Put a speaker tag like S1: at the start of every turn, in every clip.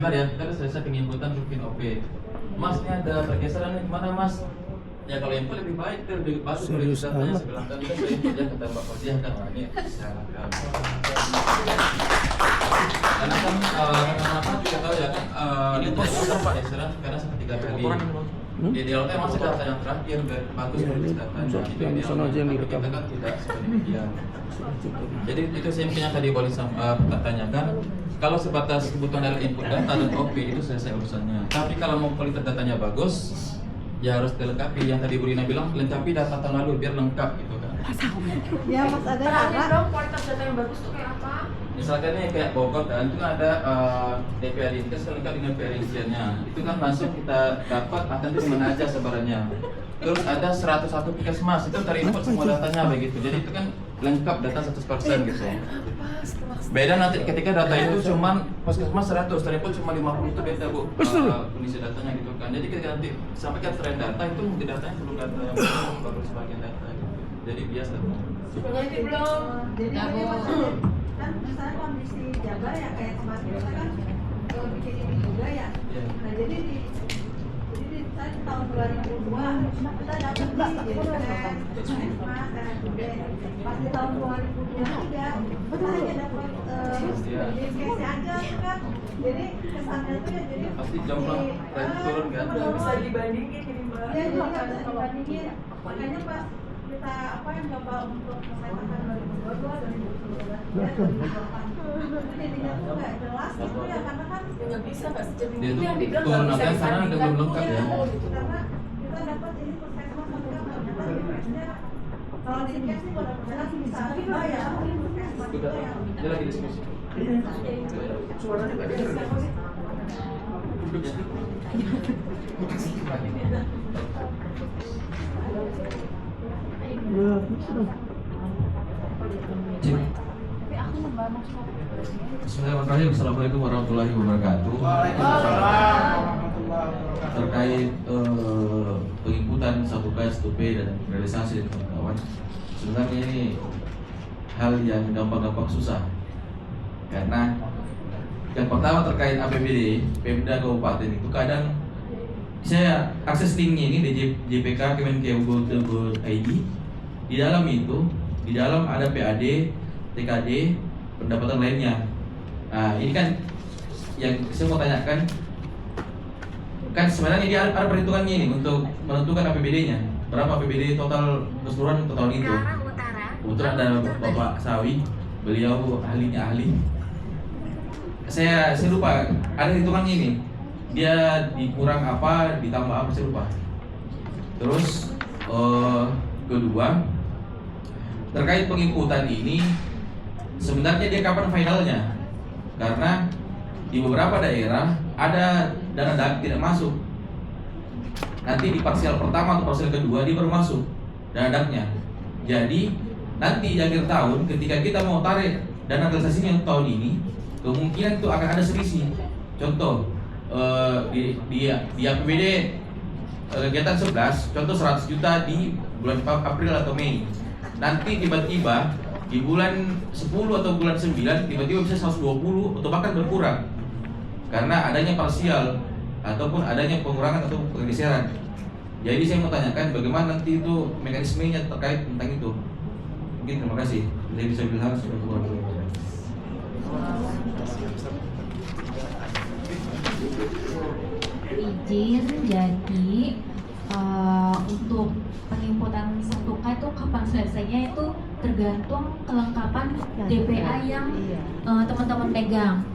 S1: Bentar ya, kita udah selesai penginputan Rufin OP. Mas, ini ada pergeseran nih, gimana Mas? Ya kalau input lebih baik, itu lebih bagus kalau
S2: Serius
S1: datanya
S2: amat.
S1: sebelah tadi kan saya input ya kata Mbak Fauziah kan, wah ini salah kan. Karena kan kenapa juga tahu ya kan ini terjadi pergeseran karena sampai 3 kali. Di DLT masih data yang terakhir biar bagus
S2: Ya,
S1: rilis
S2: ini
S1: datanya.
S2: bisa
S1: Itu
S2: yang di sana aja yang
S1: idealnya,
S2: direkam.
S1: kita kan tidak sedemikian. Jadi itu simpelnya tadi boleh tanyakan. Kalau sebatas kebutuhan dari input data dan OP itu selesai urusannya. Tapi kalau mau kualitas datanya bagus, ya harus dilengkapi. Yang tadi Bu Rina bilang, lengkapi data tahun lalu biar lengkap gitu kan.
S3: Ya Mas ada
S4: Terangin
S3: cara.
S4: dong kualitas data yang bagus tuh kayak apa?
S1: Misalkan nih kayak Bogor kan, itu kan ada DPA Dinkes lengkap dengan DPA rinciannya. Itu kan langsung kita dapat akan di mana aja sebarannya. Terus ada 101 puskesmas, itu terinput semua datanya begitu. Jadi itu kan lengkap data 100% gitu. Beda nanti ketika data itu cuman puskesmas 100, terinput cuma 50 itu beda Bu. Kondisi datanya gitu kan. Jadi ketika nanti sampaikan tren data itu mungkin datanya belum data yang baru sebagian data gitu. Jadi biasa.
S4: Jadi belum.
S3: Jadi kan misalnya kondisi Jabar ya kayak kemarin kita kan bikin ini juga ya.
S1: Iya.
S3: Nah jadi di tahun 2002 kita dapat nih jadi pas di tahun 2023 kita hanya dapat di case aja kan. Jadi kesannya tuh ya jadi
S1: Pasti jomplang tren turun kan.
S4: Nggak bisa dibandingin ini Mbak.
S3: Ya jadi nggak bisa dibandingin. Makanya pas kita apa yang coba untuk memetakan 2022 dan 2023 jadinya tuh nggak jelas gitu ya karena kan
S4: Ya nggak bisa Mbak. Jadi
S1: Dia
S4: itu
S1: tuh
S4: yang dibilang
S1: turun
S4: nggak bisa
S1: angka karena ada
S4: disandingkan.
S1: belum lengkap ya.
S3: karena kita dapat ini puskesmas lengkap ternyata di case-nya kalau di case sih pada puskesmas bisa juga ya puskesmas itu
S1: Udah,
S3: yang
S1: dia lagi diskusi.
S5: Bismillahirrahmanirrahim. Assalamualaikum warahmatullahi wabarakatuh. Terkait penginputan 1K, 1P dan realisasi dan kawan-kawan, sebenarnya ini hal yang gampang-gampang susah. Karena yang pertama terkait APBD Pemda Kabupaten itu kadang saya akses linknya ini di JPK Kemenkeu.go.id. Di dalam itu, di dalam ada PAD, TKD, pendapatan lainnya. Nah, ini kan yang saya mau tanyakan, kan sebenarnya dia ada perhitungannya ini untuk menentukan APBD-nya. Berapa APBD total keseluruhan untuk tahun itu? Kebetulan ada Bapak Sawi, beliau ahlinya ahli. Saya lupa, ada hitungannya ini. Dia dikurang apa, ditambah apa, saya lupa. Terus kedua, terkait penginputan ini sebenarnya dia kapan finalnya? Karena di beberapa daerah ada dana DAP tidak masuk. Nanti di parsial pertama atau parsial kedua dia baru masuk dana DAP-nya. Jadi nanti di akhir tahun ketika kita mau tarik dana realisasinya tahun ini, kemungkinan itu akan ada selisih. Contoh di APBD kegiatan 11, contoh 100 juta di bulan April atau Mei. Nanti tiba-tiba di bulan 10 atau bulan 9 tiba-tiba bisa 120 atau bahkan berkurang karena adanya parsial ataupun adanya pengurangan atau pergeseran. Jadi saya mau tanyakan bagaimana nanti itu mekanismenya terkait tentang itu. Mungkin terima kasih. Saya bisa bilang sudah keluar dulu.
S6: Izin, jadi untuk penginputan 1K itu kapan selesainya itu tergantung kelengkapan DPA yang teman-teman pegang.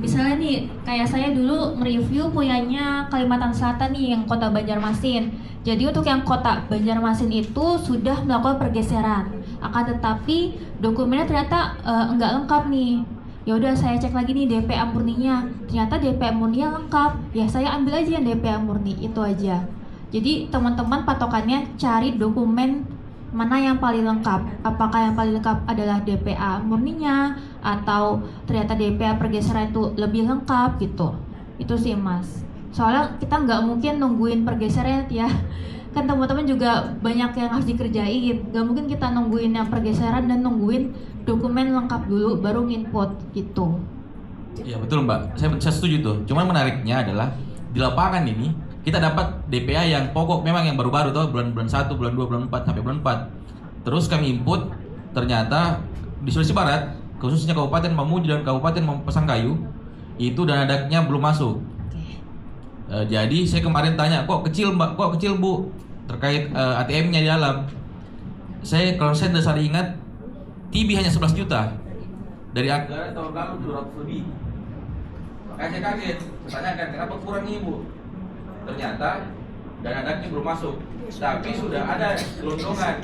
S6: Misalnya nih, kayak saya dulu mereview punyanya Kalimantan Selatan nih yang kota Banjarmasin. Jadi untuk yang kota Banjarmasin itu sudah melakukan pergeseran. Akan tetapi dokumennya ternyata enggak lengkap nih. Ya udah saya cek lagi nih DPA murninya. Ternyata DPA murninya lengkap. Ya saya ambil aja yang DPA murni itu aja. Jadi teman-teman patokannya cari dokumen mana yang paling lengkap. Apakah yang paling lengkap adalah DPA murninya atau ternyata DPA pergeseran itu lebih lengkap gitu. Itu sih Mas. Soalnya kita nggak mungkin nungguin pergeseran ya. Kan teman-teman juga banyak yang harus dikerjain. Nggak mungkin kita nungguin yang pergeseran dan nungguin dokumen lengkap dulu baru nginput gitu.
S5: Iya betul Mbak, saya setuju tuh. Cuman menariknya adalah di lapangan ini kita dapat DPA yang pokok memang yang baru-baru tuh bulan 1, bulan 2, bulan 4 sampai bulan 4. Terus kami input ternyata di Sulawesi Barat khususnya Kabupaten Mamuju dan Kabupaten Pasangkayu itu dana DAK-nya belum masuk. Jadi saya kemarin tanya kok kecil Mbak, kok kecil Bu terkait ATM-nya di dalam. Kalau saya tidak salah ingat TB hanya 11 juta dari anggaran tahun lalu 200 lebih. Makanya saya kaget, saya tanyakan kenapa kurang nih Bu. Ternyata dana DAK-nya belum masuk, tapi sudah ada gelondongan,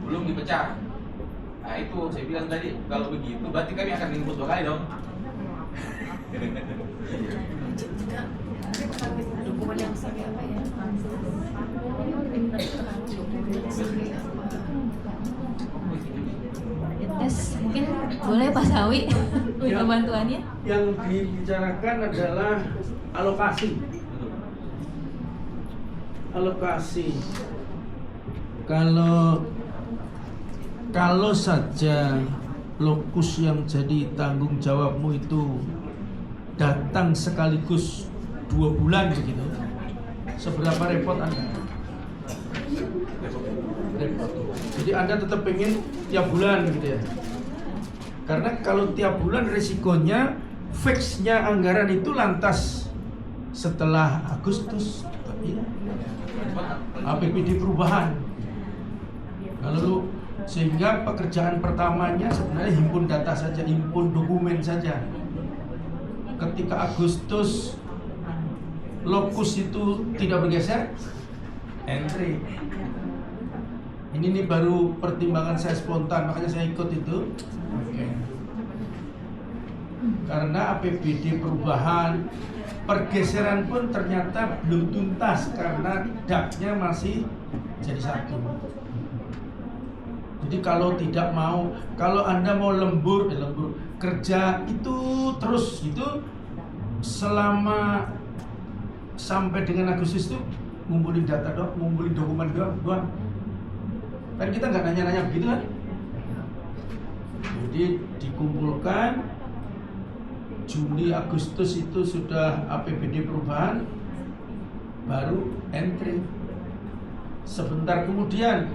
S5: belum dipecah. Nah itu saya bilang tadi, kalau begitu berarti kami akan input 2 kali dong.
S4: Dokumen yang seperti apa ya?
S6: Terus mungkin boleh Pak Sawi minta bantuannya.
S2: Yang dibicarakan adalah alokasi. Kalau saja lokus yang jadi tanggung jawabmu itu datang sekaligus 2 bulan begitu, seberapa repot Anda? Repot. Jadi Anda tetap pengen tiap bulan gitu ya? Karena kalau tiap bulan resikonya fixnya anggaran itu lantas setelah Agustus APBD perubahan. Lalu sehingga pekerjaan pertamanya sebenarnya himpun data saja, himpun dokumen saja. Ketika Agustus lokus itu tidak bergeser, entry. Ini baru pertimbangan saya spontan, makanya saya ikut itu. Oke. Karena APBD perubahan, pergeseran pun ternyata belum tuntas karena DAK-nya masih jadi 1. Jadi kalau Anda mau lembur kerja itu terus itu selama sampai dengan Agustus itu ngumpulin data doang, ngumpulin dokumen doang. Kan kita nggak nanya-nanya begitu kan? Jadi dikumpulkan Juli Agustus itu sudah APBD perubahan, baru entry. Sebentar kemudian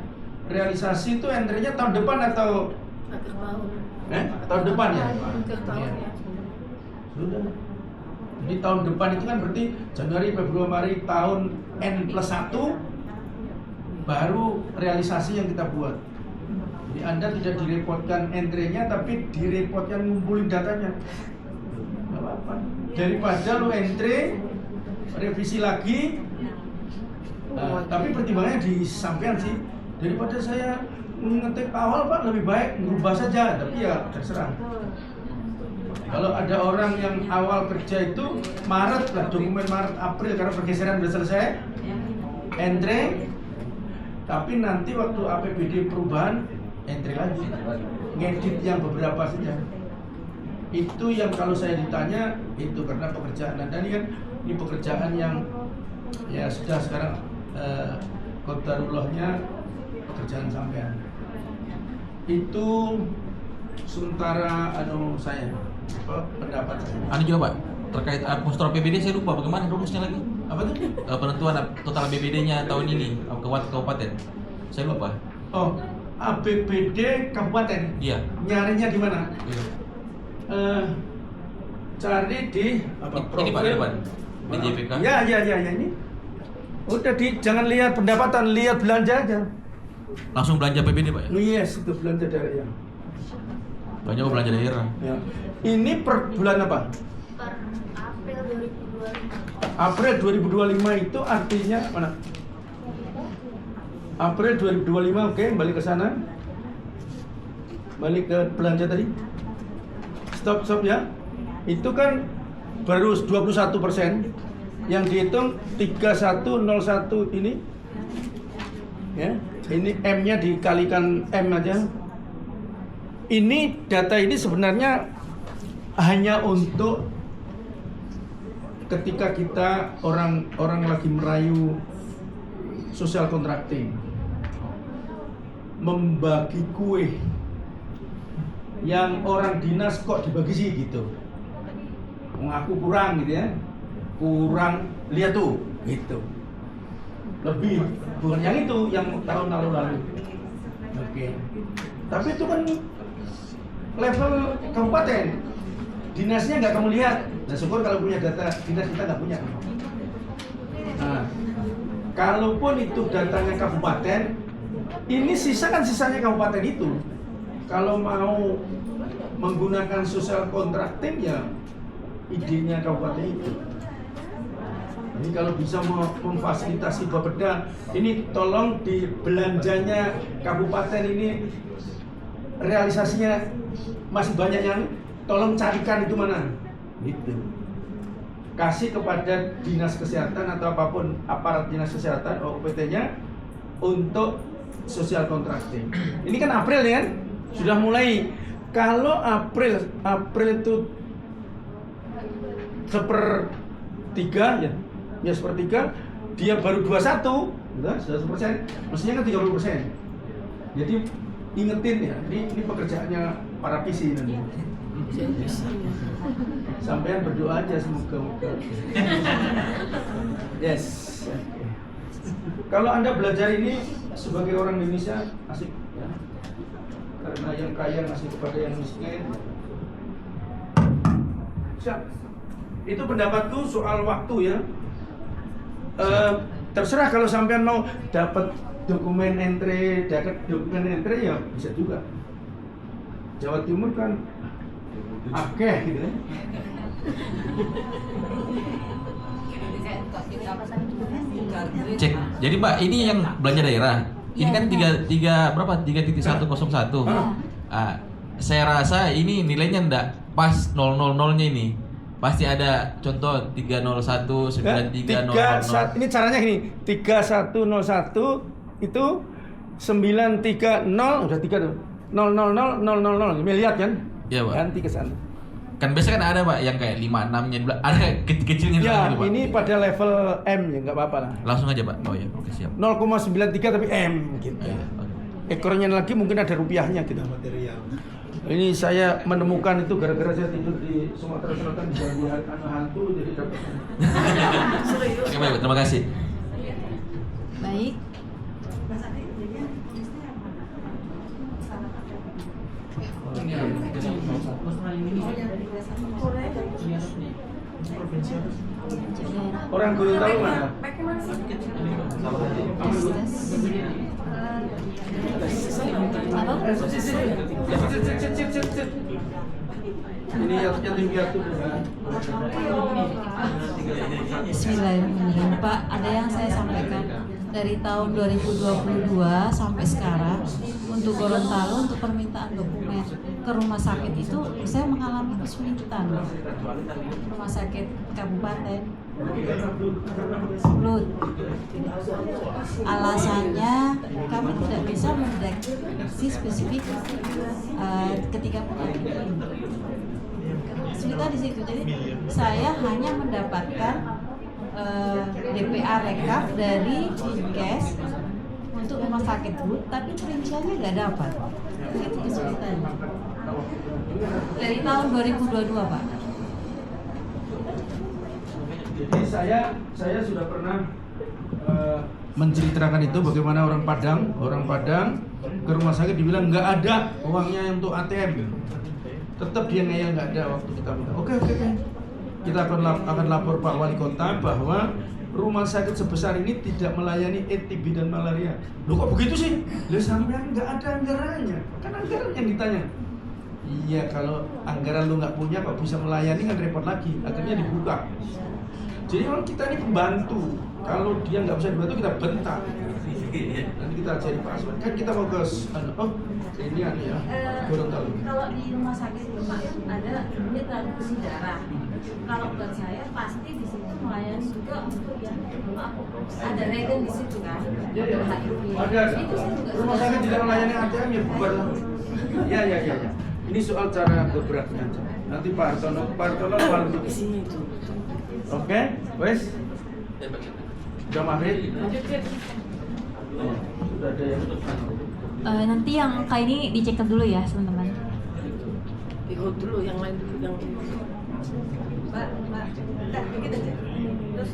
S2: realisasi itu entry-nya tahun depan atau
S4: Akhir tahun.
S2: tahun depan ya?
S4: Akhir tahun ya.
S2: Sudah. Jadi tahun depan itu kan berarti Januari, Februari tahun N+1 baru realisasi yang kita buat. Jadi Anda tidak direpotkan entry-nya tapi direpotkan ngumpulin datanya. Gak apa-apa. Daripada lu entry, revisi lagi. Tapi pertimbangannya di sampean sih. Daripada saya ngetik awal Pak, lebih baik ngubah saja. Tapi ya terserah. Kalau ada orang yang awal kerja itu Maret lah, dokumen Maret April karena pergeseran sudah selesai, entry. Tapi nanti waktu APBD perubahan entry lagi, ngedit yang beberapa saja. Itu yang kalau saya ditanya itu karena pekerjaan Anda ini pekerjaan yang ya sudah sekarang qadarullahnya pekerjaan sampean. Itu sementara saya pendapat saya.
S5: Anu juga Pak, terkait postur APBD saya lupa bagaimana rumusnya lagi?
S2: Apa tuh?
S5: Penentuan total APBD-nya tahun ini kabupaten. Saya lupa.
S2: Oh, APBD kabupaten.
S5: Iya.
S2: Nyarinya di mana?
S5: Iya.
S2: Cari di apa?
S5: Ini Pak, di depan. Di JPK.
S2: Ya ini. Udah jangan lihat pendapatan, lihat belanja aja.
S5: Langsung belanja APBD Pak ya?
S2: Yes, itu belanja daerah.
S5: Belanja daerah.
S2: Ya. Ini per bulan apa?
S4: Per April 2025.
S2: April 2025 itu artinya mana? April 2025, oke, balik ke sana. Balik ke belanja tadi. Stop ya. Itu kan baru 21%. Yang dihitung 3101 ini. Ya, ini M-nya dikalikan M aja. Ini data ini sebenarnya hanya untuk ketika kita orang lagi merayu social contracting, membagi kue yang orang dinas kok dibagi sih gitu. mengaku kurang gitu ya, kurang, lihat tuh, gitu. Lebih, bukan yang itu, yang tahun lalu. Oke. Tapi itu kan level kabupaten, dinasnya nggak kamu lihat. Nah syukur kalau punya data dinas, kita nggak punya. Nah, kalaupun itu datanya kabupaten, ini sisanya kabupaten itu. Kalau mau menggunakan social contracting ya idenya kabupaten itu. Ini kalau bisa memfasilitasi Bapeda, ini tolong di belanjanya kabupaten ini realisasinya masih banyak yang tolong carikan itu mana. Gitu. Kasih kepada dinas kesehatan atau apapun aparat dinas kesehatan OPT-nya untuk social contracting. Ini kan April ya kan? Sudah mulai. Kalau April itu sepertiga ya sepertiga, dia baru 21, sudah 100%, mestinya kan 30%. Jadi ingetin ya, ini pekerjaannya para PC nanti. Sampean berdoa aja semoga. Yes. Kalau Anda belajar ini sebagai orang Indonesia asik ya. Karena yang kaya ngasih kepada yang miskin. Siap. Itu pendapatku soal waktu ya. Terserah kalau sampean mau dapat dokumen entry ya bisa juga. Jawa Timur kan akeh gitu ya.
S5: Cek. Jadi Mbak, ini yang belanja daerah. Ini kan 3.101. Ah, saya rasa ini nilainya enggak pas 000-nya ini. Pasti ada contoh 301, 9300.
S2: Ini caranya gini, 3101 itu 930 udah 000 miliar kan?
S5: Iya, Pak.
S2: Ganti ke sana.
S5: Kan biasa kan ada Pak yang kayak 56-nya ada kecil-kecilnya
S2: Ya,
S5: gitu, Pak.
S2: ini pada level M ya, nggak apa-apa lah.
S5: Langsung aja Pak. Oh ya, oke siap.
S2: 0,93 tapi M gitu.
S5: Iya, oke.
S2: Ekornya lagi mungkin ada rupiahnya gitu. Ini saya menemukan itu gara-gara saya tidur di Sumatera Selatan di jalan hantu jadi dapat.
S5: Oke, baik, terima kasih.
S6: Baik.
S2: Orang Gorontalo mana? Ini yatim piatu.
S6: Bismillahirrahmanirrahim. Pak, ada yang saya sampaikan dari tahun 2022 sampai sekarang untuk Gorontalo untuk permintaan dokumen ke rumah sakit itu saya mengalami kesulitan. Rumah sakit kabupaten Sulut. Alasannya kami tidak bisa mendeteksi spesifik ketika mengalami. Kesulitan di situ. Jadi saya hanya mendapatkan DPA rekap dari Dinkes untuk rumah sakit Sulut, tapi perinciannya nggak dapat. Itu kesulitannya. Dari tahun 2022, Pak.
S2: Jadi saya sudah pernah menceritakan itu bagaimana orang Padang ke rumah sakit dibilang nggak ada uangnya untuk ATM. Tetap dia ngeyel nggak ada waktu kita minta. Oke. Kita akan lapor Pak Wali Kota bahwa rumah sakit sebesar ini tidak melayani TB dan malaria. Loh kok begitu sih? Loh sampean nggak ada anggarannya. Kan anggaran yang ditanya. Iya, kalau anggaran lu nggak punya kok bisa melayani kan repot lagi. Akhirnya dibuka. Jadi kalau kita ini pembantu, kalau dia nggak bisa dibantu kita bentak. Nanti kita cari password. Kan kita mau ke ini ya, Gorontalo.
S4: Kalau di rumah sakit itu Pak ada dia transfusi darah. Kalau buat saya pasti di situ melayani juga untuk yang ada regen di situ kan.
S2: Ya.
S4: HIV.
S2: Ada.
S4: Itu saya juga
S2: Rumah sakit tidak melayani ATM ya bubar. Ya. Ini soal cara bergeraknya aja. Nanti Pak Hartono paling di sini itu. Oke, wes. Sudah maghrib. Sudah ada yang
S6: Nanti yang kayak ini dicek dulu ya teman-teman.
S7: dulu yang lain dulu yang
S3: Mbak, udah dikit aja. Terus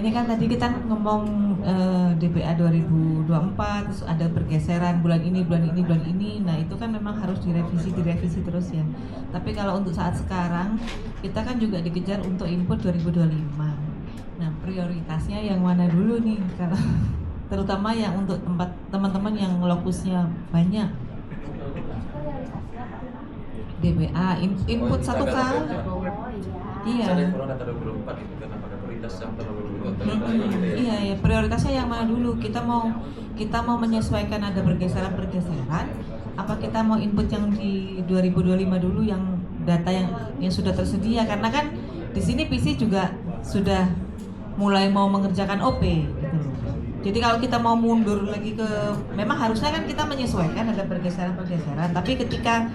S3: ini kan tadi
S7: kita ngomong DPA 2024, terus ada pergeseran bulan ini. Nah itu kan memang harus direvisi terus ya. Tapi kalau untuk saat sekarang kita kan juga dikejar untuk input 2025. Nah prioritasnya yang mana dulu nih? Kalau terutama yang untuk tempat teman-teman yang lokusnya banyak. DPA input 1K. Iya.
S1: Saya kalau data 24 itu karena pada prioritas yang terlalu dulu.
S7: Iya ya, prioritasnya yang mana dulu? Kita mau menyesuaikan ada pergeseran. Apa kita mau input yang di 2025 dulu yang data yang sudah tersedia? Karena kan di sini PC juga sudah mulai mau mengerjakan OP gitu. Jadi kalau kita mau mundur lagi memang harusnya kan kita menyesuaikan ada pergeseran. Tapi ketika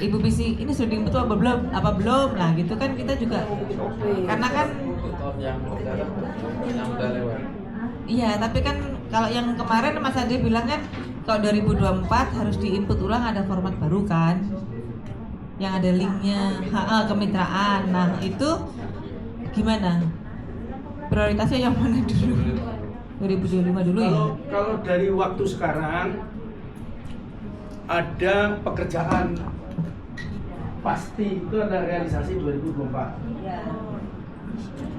S7: Ibu PC ini sudah diinput apa belum lah gitu kan kita juga karena kan
S1: yang udah lewat.
S7: Iya, tapi kan kalau yang kemarin Mas Ade bilang kan kalau 2024 harus diinput ulang ada format baru kan yang ada linknya kemitraan. Nah itu gimana prioritasnya yang mana dulu? 2025 dulu ya?
S2: Kalau dari waktu sekarang ada pekerjaan pasti itu ada realisasi 2024.
S3: ya.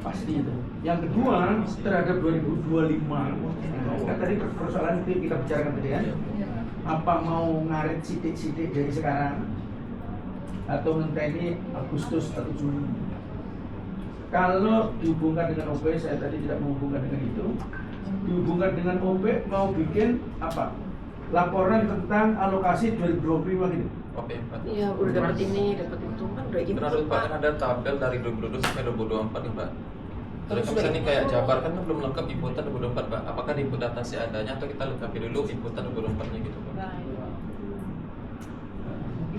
S2: Pasti itu. Yang kedua terhadap 2025 kan tadi persoalan itu kita bicarakan tadi ya. Apa mau ngaret sidik dari sekarang atau ngenteni Agustus atau Juli? Kalau dihubungkan dengan OP, saya tadi tidak menghubungkan dengan itu. Dihubungkan dengan OP mau bikin apa? Laporan tentang alokasi 2025 gitu.
S1: Oke, Pak.
S8: Iya, udah dapat ini, dapat itu kan udah gitu.
S1: Menurut Pak kan ada tabel dari 2022 sampai 2024 nih Pak. Terus kan misalnya kayak Jabar kan belum lengkap inputan 2024 Pak. Apakah di input data si adanya atau kita lengkapi dulu inputan 2024-nya gitu Pak?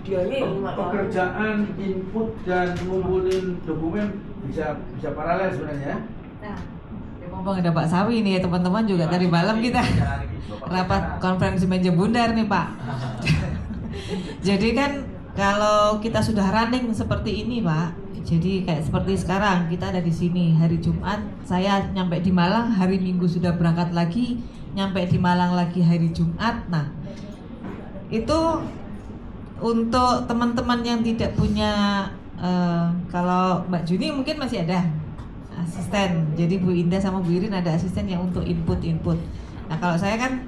S8: Idealnya yang
S2: Pekerjaan input dan ngumpulin dokumen bisa paralel sebenarnya.
S3: Nah,
S7: Ngomong ada Pak Sawi nih teman-teman juga tadi malam kita rapat konferensi meja bundar nih Pak. Jadi kan kalau kita sudah running seperti ini Pak, jadi kayak seperti sekarang kita ada di sini hari Jumat, saya nyampe di Malang, hari Minggu sudah berangkat lagi, nyampe di Malang lagi hari Jumat. Nah itu untuk teman-teman yang tidak punya kalau Mbak Juni mungkin masih ada asisten, jadi Bu Indah sama Bu Irin ada asisten yang untuk input. Nah kalau saya kan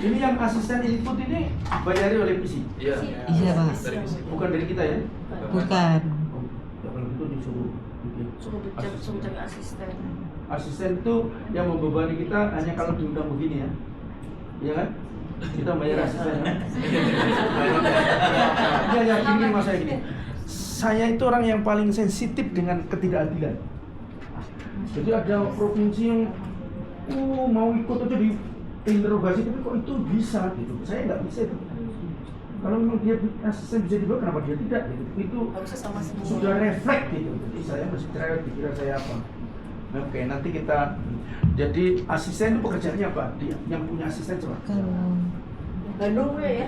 S2: Ini yang asisten input ini bayari oleh PC.
S1: Iya.
S7: Iya Pak.
S1: Dari misi.
S2: Bukan dari kita ya.
S7: Bukan.
S2: Kalau itu disuruh bikin.
S8: suruh cari asisten.
S2: Asisten itu yang membebani kita hanya kalau diundang begini ya. Iya kan? Kita bayar asisten ya. Iya gini mas saya gini. Saya itu orang yang paling sensitif dengan ketidakadilan. Jadi ada provinsi yang mau ikut aja di interogasi, tapi kok itu bisa gitu. Saya nggak bisa itu. Kalau memang dia asisten bisa dibawa, kenapa dia tidak gitu? Itu
S8: Harusnya sama semua.
S2: sudah refleks gitu. Jadi saya masih cerewet dikira saya apa. Nah, oke, nanti kita jadi asisten itu pekerjaannya apa? Dia yang punya asisten coba.
S7: Kalau
S8: Bandung ya,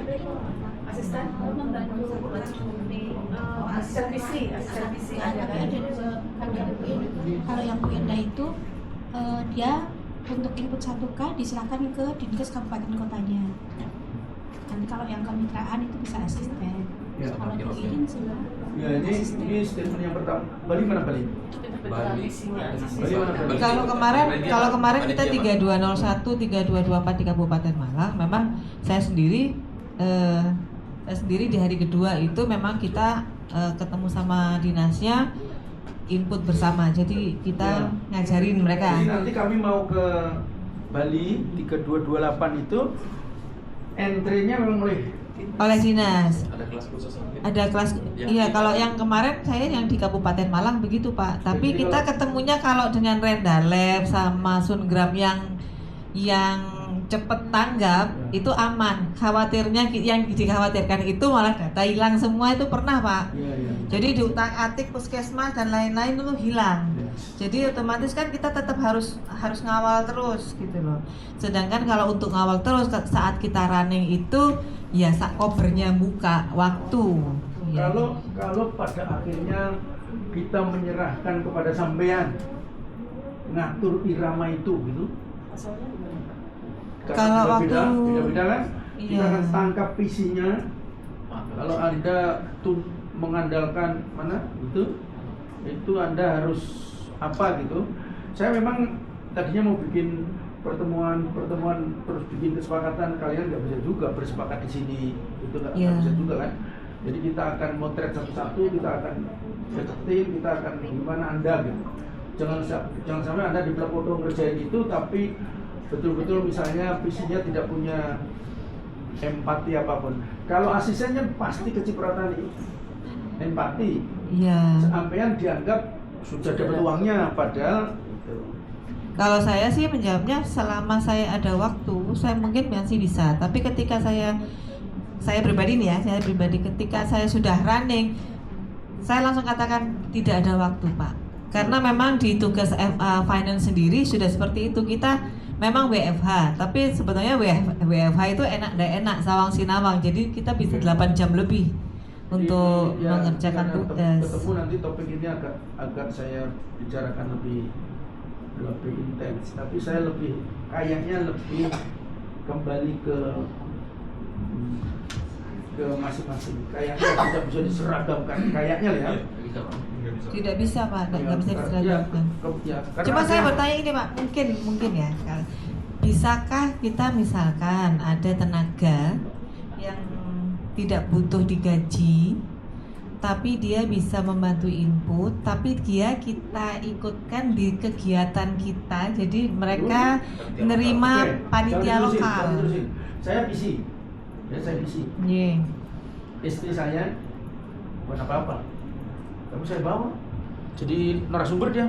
S8: asisten. Asisten PC ada kan?
S9: Kalau yang Bu Indah itu dia untuk input 1K diserahkan ke Dinkes kabupaten kotanya. Dan kalau yang kemitraan itu bisa asisten.
S2: Ya.
S9: Kalau Bu Irin sudah
S2: Ya ini statement yang pertama. Bali mana Bali?
S1: Bali.
S2: Bali mana Bali?
S7: kalau kemarin kita 3201 3224 di Kabupaten Malang, memang saya sendiri di hari kedua itu memang kita ketemu sama dinasnya, input bersama, jadi kita ngajarin mereka.
S2: Jadi nanti kami mau ke Bali 3228 itu entry-nya memang
S7: Oleh dinas
S1: Ada kelas khusus mungkin.
S7: ada kelas, iya kalau yang kemarin saya yang di Kabupaten Malang begitu Pak, tapi
S2: Jadi
S7: kita
S2: kalau-
S7: ketemunya kalau dengan Rendalab sama Sungram yang cepet tanggap itu aman. Khawatirnya yang dikhawatirkan itu malah data hilang semua, itu pernah Pak.
S2: Iya.
S7: Jadi diutak-atik puskesmas dan lain-lain itu hilang. Jadi otomatis kan kita tetap harus ngawal terus gitu loh. Sedangkan kalau untuk ngawal terus saat kita running itu ya sak kobernya buka waktu. Ya.
S2: Kalau pada akhirnya kita menyerahkan kepada sampean ngatur irama itu gitu.
S7: Kalau
S2: beda-beda kan? Kita
S7: Iya.
S2: akan tangkap visinya. Kalau Anda tuh mengandalkan mana itu Anda harus apa gitu. Saya memang tadinya mau bikin pertemuan terus bikin kesepakatan, kalian nggak bisa juga bersepakat di sini, itu nggak bisa juga kan. Jadi kita akan motret satu-satu, kita akan deketin, kita akan gimana Anda gitu. Jangan sampai Anda di foto ngerjain itu tapi betul-betul misalnya visinya tidak punya empati apapun. Kalau asistennya pasti kecipratan empati.
S7: Iya.
S2: Sampean dianggap sudah dapat uangnya, padahal itu.
S7: Kalau saya sih menjawabnya selama saya ada waktu, saya mungkin masih bisa. Tapi ketika saya pribadi nih ya, saya pribadi ketika saya sudah running, saya langsung katakan tidak ada waktu, Pak. Karena memang di tugas finance sendiri sudah seperti itu. Kita memang WFH, tapi sebetulnya WFH itu enak sawang sinawang. Jadi kita bisa 8 jam lebih untuk mengerjakan tugas.
S2: Ketemu nanti topik ini agak saya bicarakan lebih intens, tapi saya kayaknya lebih kembali ke masing-masing. Kayaknya tidak bisa diseragamkan, kayaknya ya.
S7: Tidak bisa, Pak, nggak bisa diseragamkan. Cuma saya bertanya ini, Pak, mungkin ya, bisakah kita misalkan ada tenaga yang tidak butuh digaji, tapi dia bisa membantu input, tapi kita ikutkan di kegiatan kita, jadi mereka menerima panitia lokal.
S2: Saya visi.
S7: Yeah.
S2: Istri saya bukan apa-apa, tapi saya bawa. Jadi narasumber dia,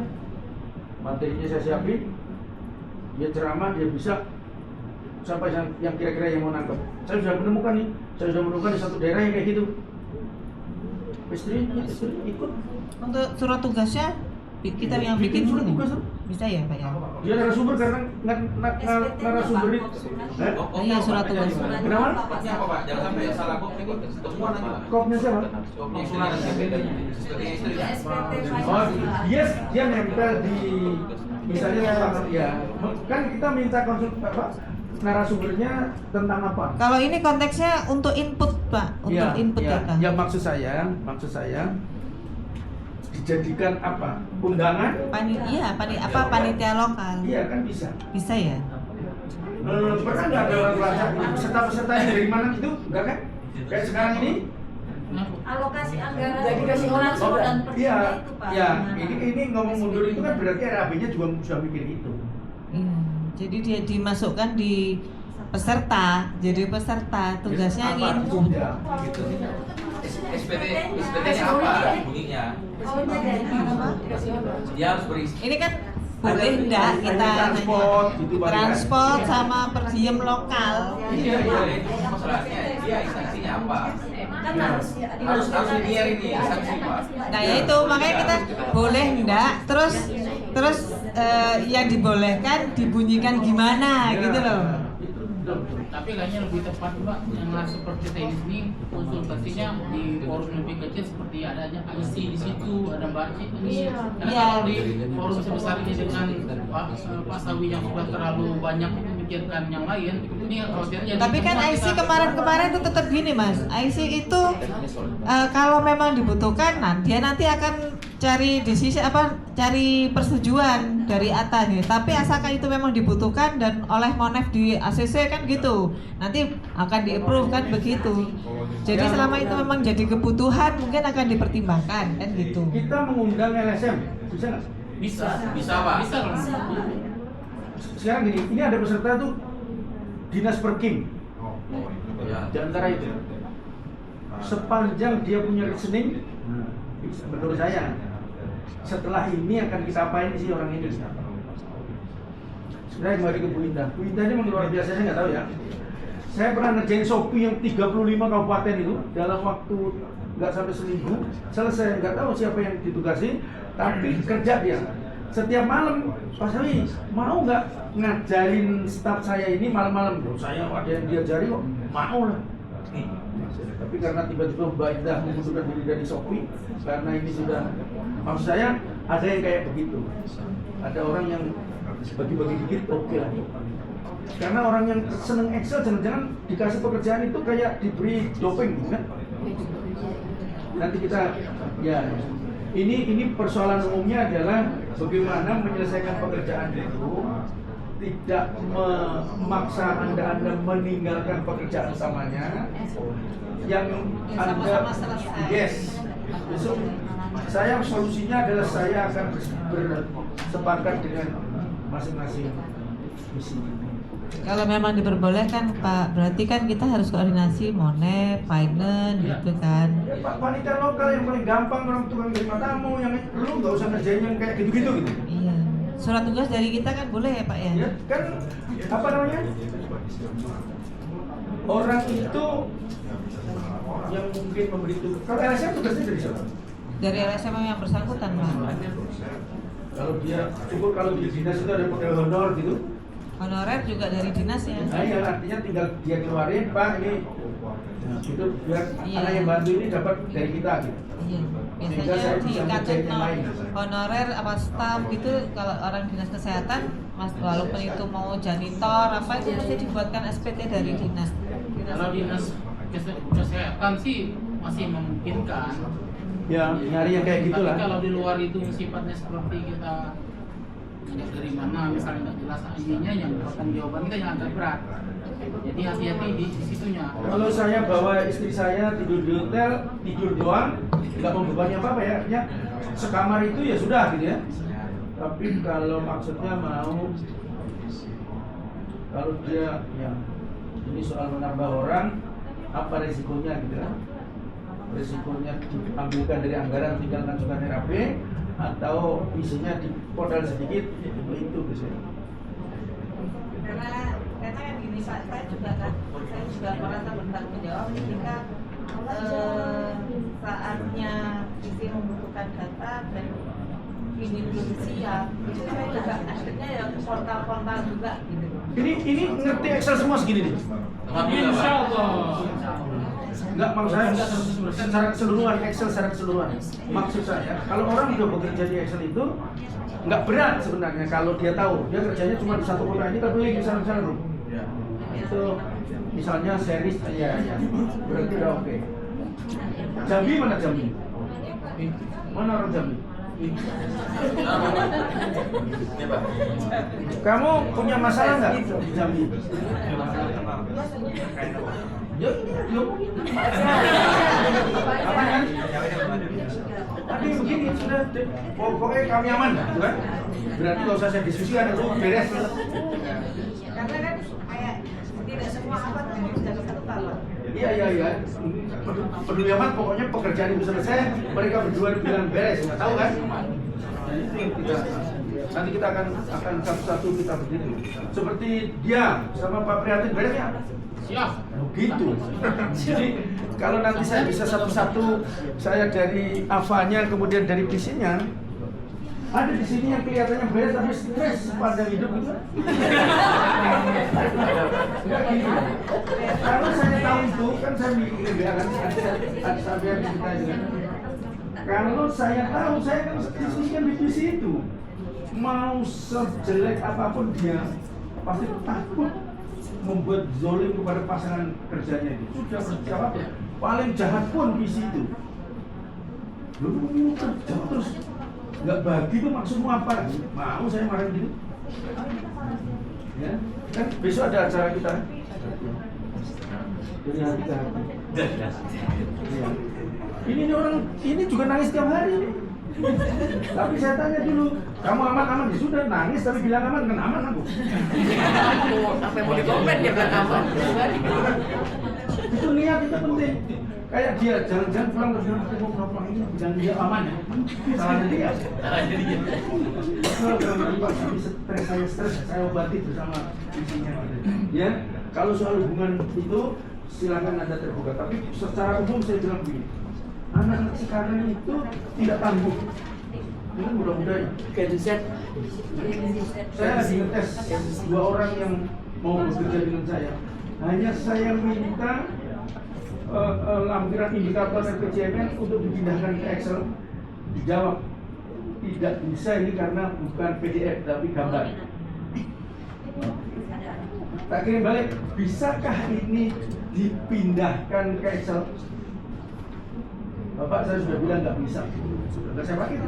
S2: materinya saya siapin, dia ceramah, dia bisa sampai yang kira-kira yang mau nangkep. Saya sudah menemukan di satu daerah yang kayak gitu. Istri ikut.
S7: Untuk surat tugasnya kita yang bikin
S2: surat
S7: ini.
S2: tugas.
S7: Bisa ya, Pak ya?
S2: Dia narasumber karena narasumber itu.
S7: Iya, surat tugas.
S2: Kenapa?
S5: Kopnya apa, Pak? Jangan sampai salah kop, ini temuan nanti, Pak.
S2: Kopnya siapa?
S5: Kopnya surat
S2: Oh, dia nempel di misalnya ya. Kan kita minta narasumbernya tentang apa?
S7: Kalau ini konteksnya untuk input, Pak, untuk input data.
S2: Ya maksud saya dijadikan apa? Undangan?
S7: Panitia lokal.
S2: Iya kan bisa.
S7: Bisa ya?
S2: Pernah nggak ada orang pelacak peserta yang dari mana itu? Enggak kan? Kayak sekarang ini?
S4: Alokasi anggaran
S8: Jadi kasih
S4: transport dan
S2: Iya,
S4: persida itu, Pak.
S2: ya. Ini ngomong mundur itu kan berarti RAB-nya juga sudah mikir itu.
S7: Iya. Jadi dia dimasukkan di peserta, jadi peserta tugasnya
S2: Apa?
S7: input.
S2: Ya, gitu.
S5: SPT-nya apa bunyinya?
S4: Awalnya dari apa?
S5: Dia harus berisi.
S7: Ini kan boleh enggak kita
S2: transport, gitu, Pak,
S7: transport sama per diem lokal.
S2: Iya.
S5: Masalahnya dia instansinya apa?
S4: Kan harus
S5: Harus linear ini instansi, Pak.
S7: Nah ya itu makanya kita boleh enggak, terus yang dibolehkan dibunyikan gimana gitu loh.
S10: Tapi kayaknya lebih tepat Mbak, yang seperti teknis ini konsultasinya di forum lebih kecil seperti adanya IC di situ, ada Mbak Cik ini. Karena
S7: Iya.
S10: kalau di forum sebesar ini dengan Pak Sawi yang sudah terlalu banyak memikirkan yang lain, ini khawatirnya.
S7: Tapi kan IC kemarin itu tetap gini Mas, IC itu kalau memang dibutuhkan, dia nanti akan cari cari persetujuan dari atas nih. Tapi asalkan itu memang dibutuhkan dan oleh Monef di ACC kan gitu, nanti akan di-approve kan begitu. Jadi selama itu memang jadi kebutuhan mungkin akan dipertimbangkan kan gitu.
S2: Kita mengundang LSM, bisa nggak?
S10: Bisa Pak. Bisa.
S2: Sekarang gini, ini ada peserta tuh dinas perkim. Di antara itu, sepanjang dia punya reasoning, menurut saya, setelah ini akan kita apain sih orang ini? Sebenarnya kembali ke Bu Indah. Bu Indah ini memang luar biasa, saya nggak tahu ya. Saya pernah ngerjain Shopee yang 35 kabupaten itu dalam waktu nggak sampai seminggu selesai. Nggak tahu siapa yang ditugasi, tapi kerja dia. Setiap malam, Pak Sawi mau nggak ngajarin staf saya ini malam-malam? Saya ada yang diajari kok, mau lah. Tapi karena tiba-tiba Mbak Indah mengundurkan diri dari Shopee, karena ini sudah, maksud saya ada yang kayak begitu. Ada orang yang bagi-bagi dikit, oke lah. Karena orang yang seneng Excel jangan-jangan dikasih pekerjaan itu kayak diberi doping, kan? Nanti kita, ya, ini persoalan umumnya adalah bagaimana menyelesaikan pekerjaan itu, tidak memaksa Anda meninggalkan pekerjaan utamanya yang Anda yes. Besok saya solusinya adalah saya akan bersepakat dengan masing-masing misi.
S7: Kalau memang diperbolehkan Pak, berarti kan kita harus koordinasi Monep, Finance gitu kan.
S2: Ya, Pak, panitia lokal yang paling gampang, orang tukang terima tamu, yang lu nggak usah ngerjain yang kayak gitu-gitu gitu.
S7: Iya. Surat tugas dari kita kan boleh ya Pak ya?
S2: Ya kan apa namanya? Orang itu yang mungkin memberi tugas. Kalau LSM tugasnya dari siapa?
S7: Dari LSM yang bersangkutan Pak.
S2: Kalau dia cukup kalau di dinas itu ada pegawai honor gitu.
S7: Honorer juga dari dinas ya?
S2: Nah, ya artinya tinggal dia keluarin, Pak ini itu biar
S7: Iya.
S2: anak yang bantu ini dapat dari kita gitu.
S7: Iya.
S2: Sehingga saya
S7: Biasanya
S2: bisa
S7: dicatat
S2: ngerjain yang lain.
S7: honorer apa staff gitu kalau orang dinas kesehatan, walaupun itu mau janitor apa itu mesti dibuatkan SPT dari dinas.
S10: Kalau dinas kesehatan sih masih memungkinkan.
S2: Ya nyari yang kayak gitulah.
S10: Tapi kalau di luar itu sifatnya seperti kita dari mana misalnya nggak jelas ID-nya, yang pertanggung jawaban kita yang agak berat. Jadi hati-hati di situnya.
S2: Kalau saya bawa istri saya tidur di hotel, tidur doang, nggak membebani apa-apa ya, artinya sekamar itu ya sudah gitu ya. Tapi kalau maksudnya mau, kalau dia ya ini soal menambah orang, apa resikonya gitu kan? Resikonya diambilkan dari anggaran tinggal mengajukan RAP atau isinya dipodal sedikit itu biasanya.
S3: Karena yang gini Pak, saya juga merasa bertanggung jawab ketika saatnya isi membutuhkan data dan ini belum siap. Itu saya juga akhirnya ya portal-portal juga gitu.
S2: Ini ngerti Excel semua segini nih.
S10: Insya Allah.
S2: Enggak, maksud saya enggak 100% secara keseluruhan, Excel secara keseluruhan. Maksud saya, kalau orang udah bekerja di Excel itu enggak berat sebenarnya kalau dia tahu. Dia kerjanya cuma di satu kota ini, tapi misalnya itu misalnya series ya. Berarti udah oke. Jambi mana Jambi? Mana orang Jambi? Kamu punya masalah nggak di Jambi? Yuk. Apa kan? Tapi begini sudah, pokoknya kami aman, kan? Berarti nggak usah saya diskusikan, itu beres.
S3: Karena kan kayak tidak semua apa harus jaga satu tahun.
S2: Iya. Peduli amat, pokoknya pekerjaan itu selesai, mereka berdua bilang beres, nggak tahu kan? Dan itu yang kita nanti kita akan satu-satu kita begitu. Seperti dia sama Pak Prihatin beresnya.
S10: Siap.
S2: Gitu. Jadi kalau nanti saya bisa satu-satu, saya dari AVA-nya kemudian dari PC-nya, ada di sini yang kelihatannya beres tapi stres sepanjang hidup gitu. Enggak gini. Karena saya tahu itu kan saya bikin kan ada biar kita juga. Kalau saya tahu saya kan diskusikan di PC itu. Mau sejelek apapun dia pasti takut membuat zolim kepada pasangan kerjanya itu. Sudah berjawab paling jahat pun PC itu. Lu kerja terus nggak bagi itu maksudmu apa? Mau saya marah gitu? Ya, kan besok ada acara kita. Dari hati ke hati. Ya. Ini orang ini juga nangis tiap hari. Tapi saya tanya dulu, kamu aman? Ya sudah nangis tapi bilang aman, kan aman aku.
S8: Apa yang mau dikomen dia bilang aman.
S2: Itu niat itu penting. Kayak dia jangan pulang ke rumah aku mau pulang ini jangan dia aman ya. Salahnya dia. Kalau stres saya obati bersama isinya. Ya, kalau soal hubungan itu silakan Anda terbuka. Tapi secara umum saya bilang begini. Anak-anak sekarang itu tidak tangguh. Ini mudah-mudahan saya lagi ngetes 2 orang yang mau bekerja dengan saya. Hanya saya minta lampiran indikator RPJMN untuk dipindahkan ke Excel? Dijawab tidak bisa ini karena bukan PDF tapi gambar. Tak kirim balik, bisakah ini dipindahkan ke Excel? Bapak saya sudah bilang nggak bisa. Sudah saya pakai itu.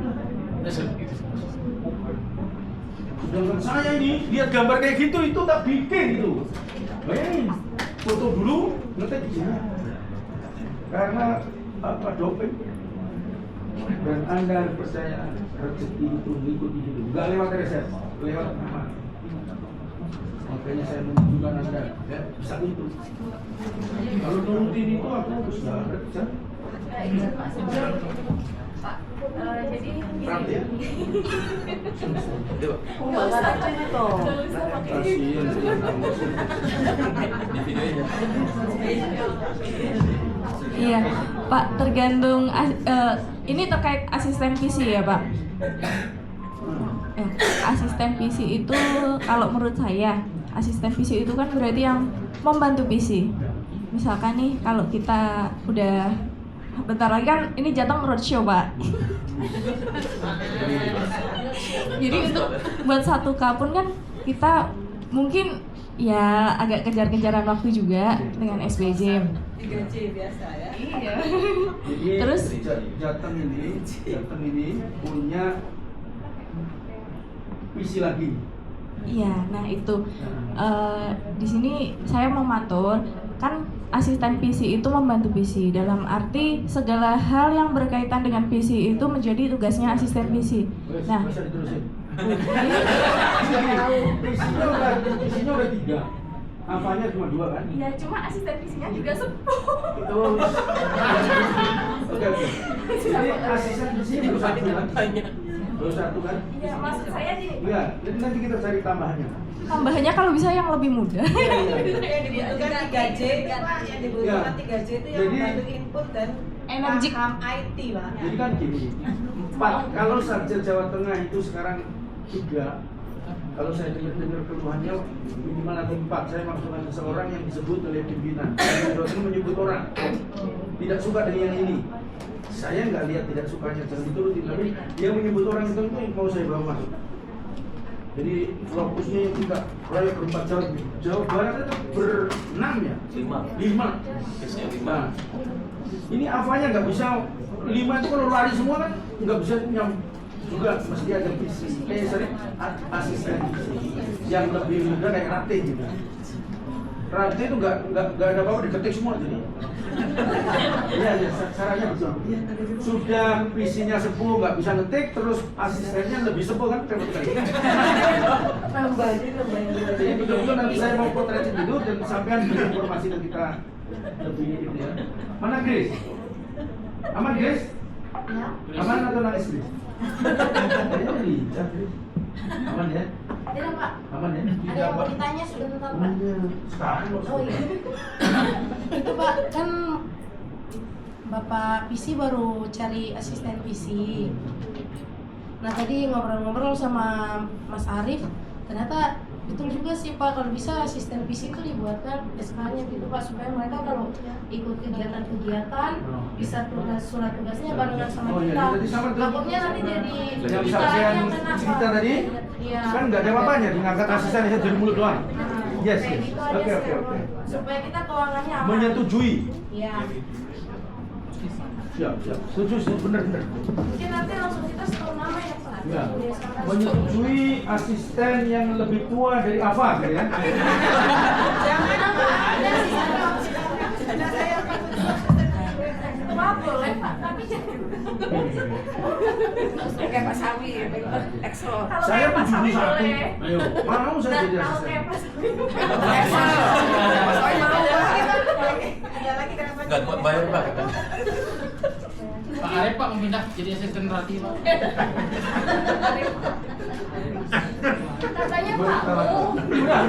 S2: Sedangkan saya ini lihat gambar kayak gitu itu tak bikin itu. Bayangin, foto dulu, ngetik di sini. Karena apa doping? Dan Anda percaya rezeki itu mengikuti hidup, nggak lewat riset, lewat amal. Makanya saya menunjukkan Anda, ya bisa itu. Kalau nurutin itu aku harus nggak bisa.
S4: Pak, jadi
S2: Rapi ya?
S8: Nggak usah itu.
S2: Kasian
S1: Di videonya.
S11: Iya, Pak, tergantung ini terkait asisten PC ya, Pak. Asisten PC itu kalau menurut saya, asisten PC itu kan berarti yang membantu PC. Misalkan nih kalau kita udah bentar lagi kan ini Jateng roadshow, Pak. Jadi untuk buat 1K pun kan kita mungkin ya agak kejar-kejaran waktu juga dengan SBJ.
S8: 3J biasa ya.
S11: Iya.
S2: Jadi
S11: Terus
S2: Jateng ini punya PC lagi.
S11: iya, nah itu di sini saya mau matur kan asisten PC itu membantu PC dalam arti segala hal yang berkaitan dengan PC itu menjadi tugasnya asisten PC. Nah,
S2: Bisa diterusin. PC-nya udah 3. Apanya cuma 2 kan?
S11: ya cuma asisten PC-nya juga 10.
S2: Oke. Jadi asisten PC-nya baru 1 kan? Baru 1 kan?
S11: Iya, maksud saya sih
S2: Iya, jadi nanti kita cari tambahannya.
S11: tambahannya kalau bisa yang lebih mudah.
S8: Yang dibutuhkan 3J itu Pak, yang dibutuhkan 3J itu yang
S2: Jadi-
S8: membantu input dan
S11: Energik.
S8: paham IT Pak.
S2: Jadi kan gini, 4. Kalau Sarja Jawa Tengah itu sekarang 3. Kalau saya dengar keluhannya minimal ada 4. Saya maksudkan seseorang yang disebut oleh pimpinan. Jawa Tengah menyebut orang tidak suka dengan yang ini. Saya nggak lihat tidak sukanya, jangan diturutin. Tapi dia menyebut orang itu mau saya bawa masuk. Jadi fokusnya yang tidak proyek berempat Jawa Barat itu ber-6 ya? 5.
S1: Case-nya 5.
S2: Nah, ini apanya nggak bisa 5 itu kalau lari semua kan nggak bisa nyam juga mesti ada visi. Asisten yang lebih mudah kayak Rate gitu. Rate itu nggak ada apa-apa diketik semua jadi. Iya, caranya betul. Sudah visinya sepuh nggak bisa ngetik, terus asistennya lebih sepuh kan repot kali. Jadi betul-betul nanti saya mau potretin dulu dan sampean beri informasi ke kita lebih gitu ya. Mana Grace? Aman Grace?
S9: Ya.
S2: Aman atau nangis Grace? Kayaknya lincah Grace. Aman ya?
S9: Tidak, Pak.
S2: Aman ya?
S9: Ada yang mau ditanya sebentar, Pak.
S2: Sekarang loh.
S9: Oh iya. Itu Pak, kan Bapak PC baru cari asisten PC. Nah tadi ngobrol-ngobrol sama Mas Arief, ternyata betul juga sih Pak, kalau bisa asisten PC itu dibuatkan SK-nya gitu Pak, supaya mereka kalau ikut kegiatan-kegiatan bisa tugas surat tugasnya barengan sama
S2: Oh iya,
S9: kita.
S2: jadi sama tuh.
S9: Takutnya nanti jadi
S2: Yang
S9: kita
S2: saksian
S9: yang kena, Pak.
S2: kita tadi
S9: Iya.
S2: kan nggak ada apa-apanya, diangkat asisten aja dari mulut doang. Yes,
S9: Kayak
S2: yes.
S9: gitu aja
S2: Oke,
S9: sih,
S2: oke, oke.
S9: supaya kita keuangannya aman.
S2: Menyetujui.
S9: Iya.
S2: Siap, siap. Setuju, benar.
S9: Mungkin nanti langsung kita setor nama ya Pak.
S2: Ya.
S9: Udah sekarang.
S2: Menyetujui asisten yang lebih tua dari Ava, kan ya?
S9: Jangan apa ada sih.
S8: Ada saya Pak.
S9: Tua boleh Pak, tapi
S8: Kayak Pak Sawi, Excel.
S9: kalau
S2: Saya
S9: kayak Pak Sawi
S2: 71.
S9: boleh.
S2: Ayo, mau saya
S9: Nah,
S2: jadi
S9: kalau
S2: asisten.
S9: kayak Pak Sawi
S8: Excel. Pak Sawi mau Pak. Ada lagi kenapa?
S1: Enggak buat bayar Pak.
S10: Pak Arif Pak memindah jadi asisten Rati Pak.
S9: katanya Pak Mu.
S2: Udah.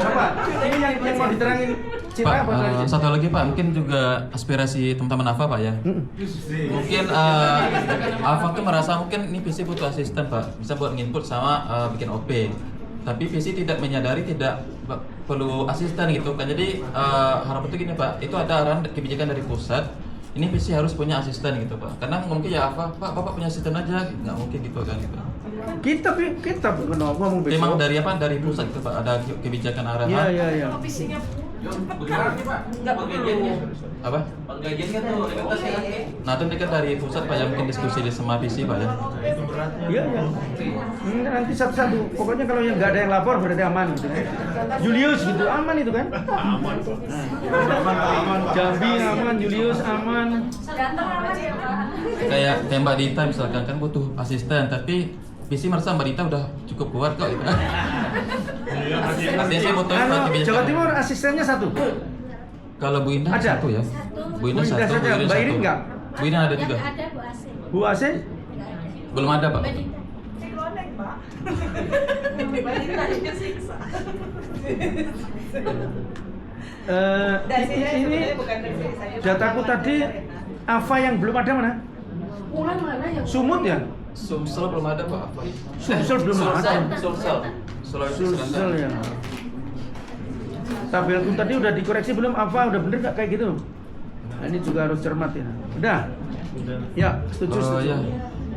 S2: Apa? Ini yang mau diterangin Citra
S1: Pak,
S2: apa tadi?
S1: satu lagi Pak, mungkin juga aspirasi teman-teman AFA Pak ya. Mungkin AFA tuh merasa mungkin ini PC butuh asisten Pak, bisa buat nginput sama bikin OP. Tapi PC tidak menyadari perlu asisten gitu kan. Jadi harapan itu gini Pak, itu ada arahan kebijakan dari pusat. Ini PC harus punya asisten gitu Pak. Karena mungkin ya apa, Pak Bapak punya asisten aja, nggak mungkin gitu kan gitu.
S2: Kita bukan ngomong besok.
S1: Memang dari apa? Dari pusat gitu Pak, ada kebijakan arahan.
S2: Iya.
S5: Bagaimana nih Pak? Penggajiannya?
S1: Apa?
S5: Penggajiannya tuh rekomendasinya kan?
S1: Nah itu dekat dari pusat Pak, ya mungkin diskusi di sama PC Pak ya.
S2: Iya. Nanti satu-satu. Pokoknya kalau yang nggak ada yang lapor berarti aman gitu kan. Julius gitu aman itu kan? Aman. Jambi aman, Julius aman.
S4: Ganteng amat ya Pak.
S1: Kayak Mbak Dita misalkan kan butuh asisten, tapi PC merasa Mbak Dita udah cukup kuat kok gitu. Artinya saya butuh kebijakan.
S2: Jawa Timur asistennya satu.
S1: Kalau Bu Indah
S2: Ada?
S1: satu ya. Bu Indah
S2: Bu Indah
S1: satu,
S2: saja.
S1: Bu Irin
S2: Mbak Irin
S1: satu.
S2: nggak?
S1: Bu Irin ada juga.
S9: Ada Bu Asih.
S2: Bu Asih?
S1: Belum ada Pak.
S2: Ini dataku tadi Ava yang belum ada mana?
S8: Ulan mana yang
S2: Sumut ya?
S1: Sumsel belum ada Pak.
S2: Sumsel belum ada.
S1: Sulsel. Sulawesi
S2: Sulsel
S1: Selatan.
S2: ya. Tabelku tadi udah dikoreksi belum? Ava udah bener nggak kayak gitu? Nah, ini juga harus cermat ya. Udah? Ya, setuju.
S1: Ya.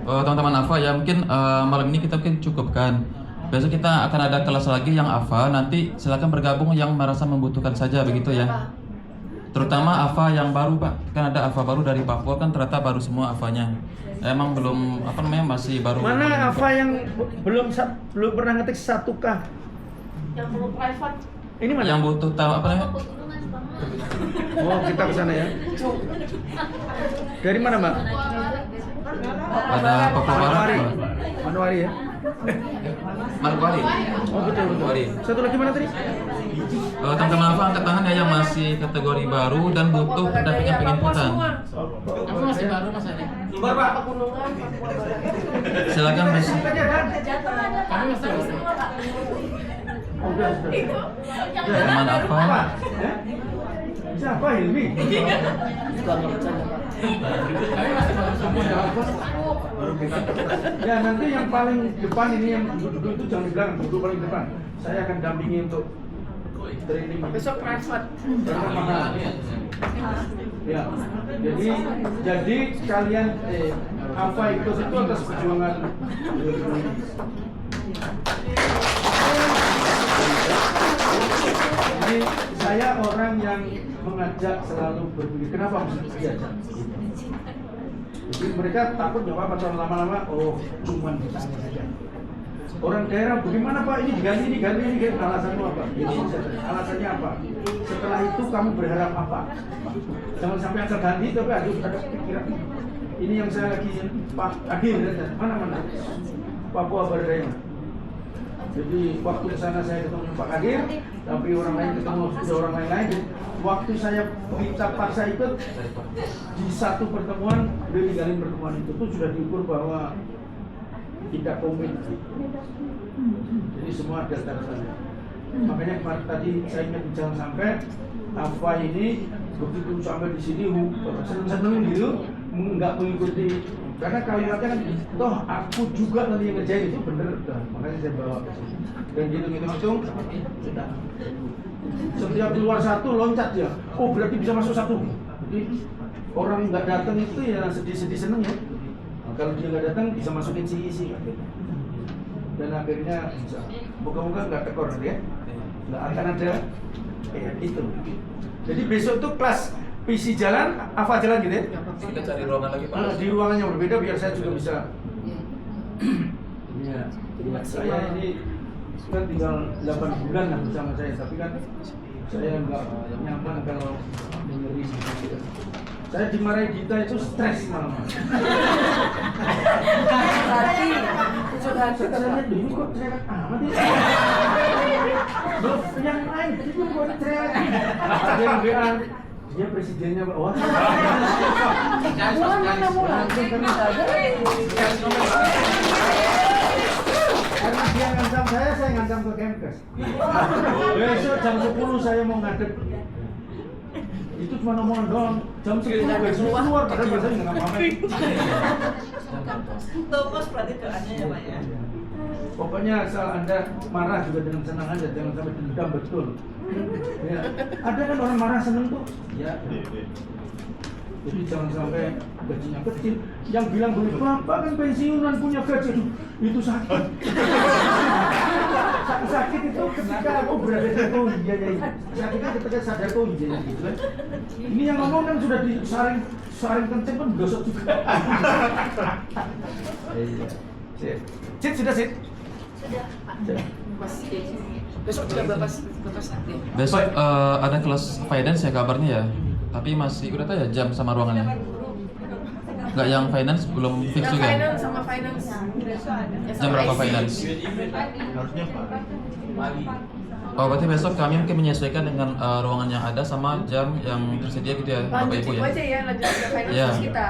S1: Teman-teman AFA ya mungkin malam ini kita mungkin cukupkan. Besok kita akan ada kelas lagi yang AFA. Nanti silakan bergabung yang merasa membutuhkan saja begitu ya. Terutama AFA yang baru Pak. Kan ada AFA baru dari Papua kan ternyata baru semua AFA-nya. Emang belum apa namanya masih baru.
S2: Mana Ava yang belum pernah ngetik 1K?
S8: yang perlu private?
S2: Ini mana?
S1: Yang butuh tahu apa namanya?
S2: Oh, kita ke sana ya. Dari mana, Mbak?
S1: Ada Papua Barat.
S2: Manwari.
S1: Pak.
S2: Manwari ya.
S1: Manokwari.
S2: Oh, betul.
S1: Manokwari.
S2: Satu lagi mana tadi?
S1: Teman-teman AFA angkat tangan ya yang masih kategori baru dan butuh pendampingan penginputan.
S10: Aku masih baru Mas Ade.
S5: Sumber Pak.
S8: Pegunungan, Papua Barat.
S1: Silakan Mas.
S10: Kami masih baru.
S2: Oh, sudah.
S1: Teman AFA.
S2: Ya? Siapa Hilmi?
S10: Kami masih baru semua.
S2: Ya, nanti yang paling depan ini yang duduk itu jangan di belakang, duduk paling depan. Saya akan dampingi untuk training.
S8: Besok private.
S2: Ya, jadi kalian apa ikut itu atas perjuangan. Jadi saya orang yang mengajak selalu berpikir kenapa mesti diajak. Jadi mereka takut jawab atau lama-lama cuma ditanya saja. Orang daerah bagaimana Pak ini diganti, alasannya apa? Alasannya apa? Setelah itu kamu berharap apa? Jangan sampai asal ganti tapi ada pikiran. Ini yang saya lagi Pak Akhir mana Papua Barat. Jadi waktu ke sana saya ketemu Pak Akhir, tapi orang lain ketemu orang lain. Waktu saya minta paksa ikut di satu pertemuan, dia tinggalin pertemuan itu tuh sudah diukur bahwa tidak komit. Jadi semua ada dasarnya. Makanya kemarin tadi saya ingat jangan sampai apa ini begitu sampai di sini seneng gitu nggak mengikuti karena kalimatnya kan toh aku juga nanti yang ngerjain itu bener dah. Makanya saya bawa ke sini dan gitu langsung sudah. Setiap keluar satu loncat ya. Oh berarti bisa masuk satu. Jadi orang nggak datang itu ya sedih-sedih seneng ya. Nah, kalau dia nggak datang bisa masukin isi dan akhirnya bisa. Moga-moga nggak tekor ya. Nggak akan ada itu. Jadi besok tuh kelas PC jalan, AFA jalan gitu ya?
S1: Kita cari ruangan lagi Pak.
S2: Di ruangan yang berbeda biar saya juga bisa. Iya. Saya ini kan tinggal 8 bulan lah bersama saya, tapi kan saya nggak nyaman kalau dengerin gitu. Saya dimarahi Dita itu stres malam.
S8: Berarti sudah
S2: Saya lihat ini kok teriak amat ya. Loh, yang lain itu kok teriak. Ada yang WA, dia presidennya Pak. Wah.
S8: Mulan mana Mulan?
S2: Karena dia ngancam saya ngancam ke Kemkes. Besok jam 10 saya mau ngadep. Itu cuma omongan doang. Jam 10 besok keluar padahal biasanya nggak ngapain.
S8: Topos berarti doanya ya Pak ya.
S2: Pokoknya asal Anda marah juga dengan senang aja, jangan sampai dendam betul. Ya. Ada kan orang marah seneng tuh. Ya. Jadi jangan sampai gajinya kecil. Yang bilang boleh bapak kan pensiunan punya gaji. Aduh, itu sakit. Sakit itu ketika aku berada di oh iya ya. Sakitnya ketika sadar oh iya gitu kan. Ini yang ngomong kan sudah disaring kenceng kan gosok juga. Iya. Sit sudah sit.
S8: Besok juga bapak sakit.
S1: Besok ada kelas finance ya kabarnya ya. Tapi masih udah tahu ya jam sama ruangannya. Enggak yang finance belum fix juga.
S8: Finance sama finance.
S1: Jam berapa finance?
S2: Harusnya pagi.
S1: Oh berarti besok kami mungkin menyesuaikan dengan ruangan yang ada sama jam yang tersedia gitu ya Bapak Ibu ya.
S8: Lanjut aja ya, lanjut ke finance
S1: Iya.
S8: kita.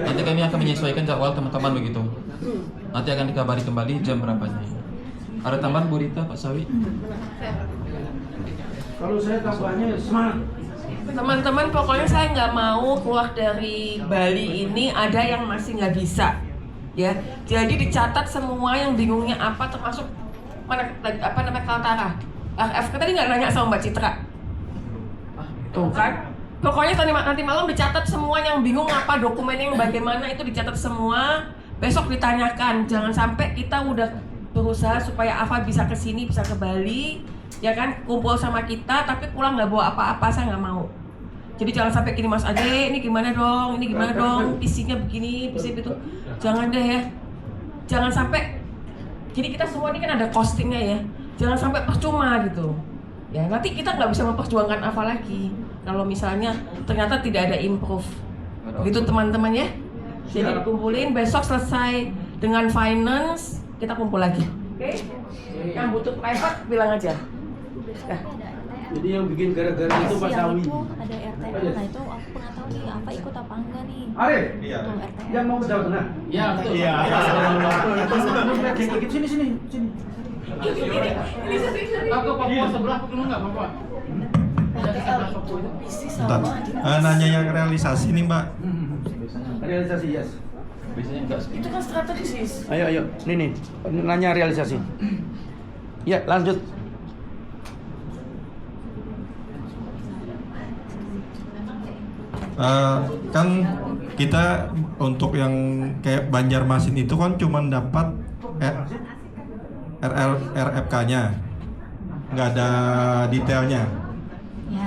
S1: Nanti kami akan menyesuaikan jadwal teman-teman begitu. Nanti akan dikabari kembali jam berapanya. Ada tambahan Bu Rita, Pak Sawi?
S2: Kalau saya tambahnya semangat.
S8: Teman-teman, pokoknya saya nggak mau keluar dari Bali ini ada yang masih nggak bisa, ya. Jadi dicatat semua yang bingungnya apa, termasuk apa namanya Kaltara. RFK tadi nggak nanya sama Mbak Citra, tuh kan. Pokoknya nanti malam dicatat semua yang bingung apa, dokumennya yang bagaimana itu dicatat semua. Besok ditanyakan, jangan sampai kita udah berusaha supaya Afa bisa ke sini, bisa ke Bali, ya kan, kumpul sama kita tapi pulang nggak bawa apa-apa, saya nggak mau. Jadi jangan sampai gini Mas Ade, ini gimana dong, isinya begini, bisa itu, jangan deh ya, jangan sampai. Jadi kita semua ini kan ada costingnya ya, jangan sampai percuma gitu. Ya nanti kita nggak bisa memperjuangkan apa lagi kalau misalnya ternyata tidak ada improve. Begitu teman-teman ya. Jadi dikumpulin besok selesai dengan finance. Kita kumpul lagi, oke? Yang butuh private bilang aja. Nah.
S2: Jadi yang bikin gara-gara itu Pak Sawi.
S6: Ada RTL, nah itu aku nggak tahu nih apa ikut apa enggak nih.
S2: Arif,
S6: Iya.
S2: yang mau ke Jawa Tengah.
S10: Iya, betul.
S2: Iya. Sini.
S10: Pak ke Papua sebelah ketemu nggak Bapak?
S12: Bentar. Nanya yang realisasi nih Mbak.
S2: Realisasi yes.
S1: Biasanya enggak sih.
S8: Itu kan strategis.
S2: Ayo. Nih. Nanya realisasi. Ya, lanjut.
S12: Kan kita untuk yang kayak Banjarmasin itu kan cuma dapat RFK-nya, nggak ada detailnya.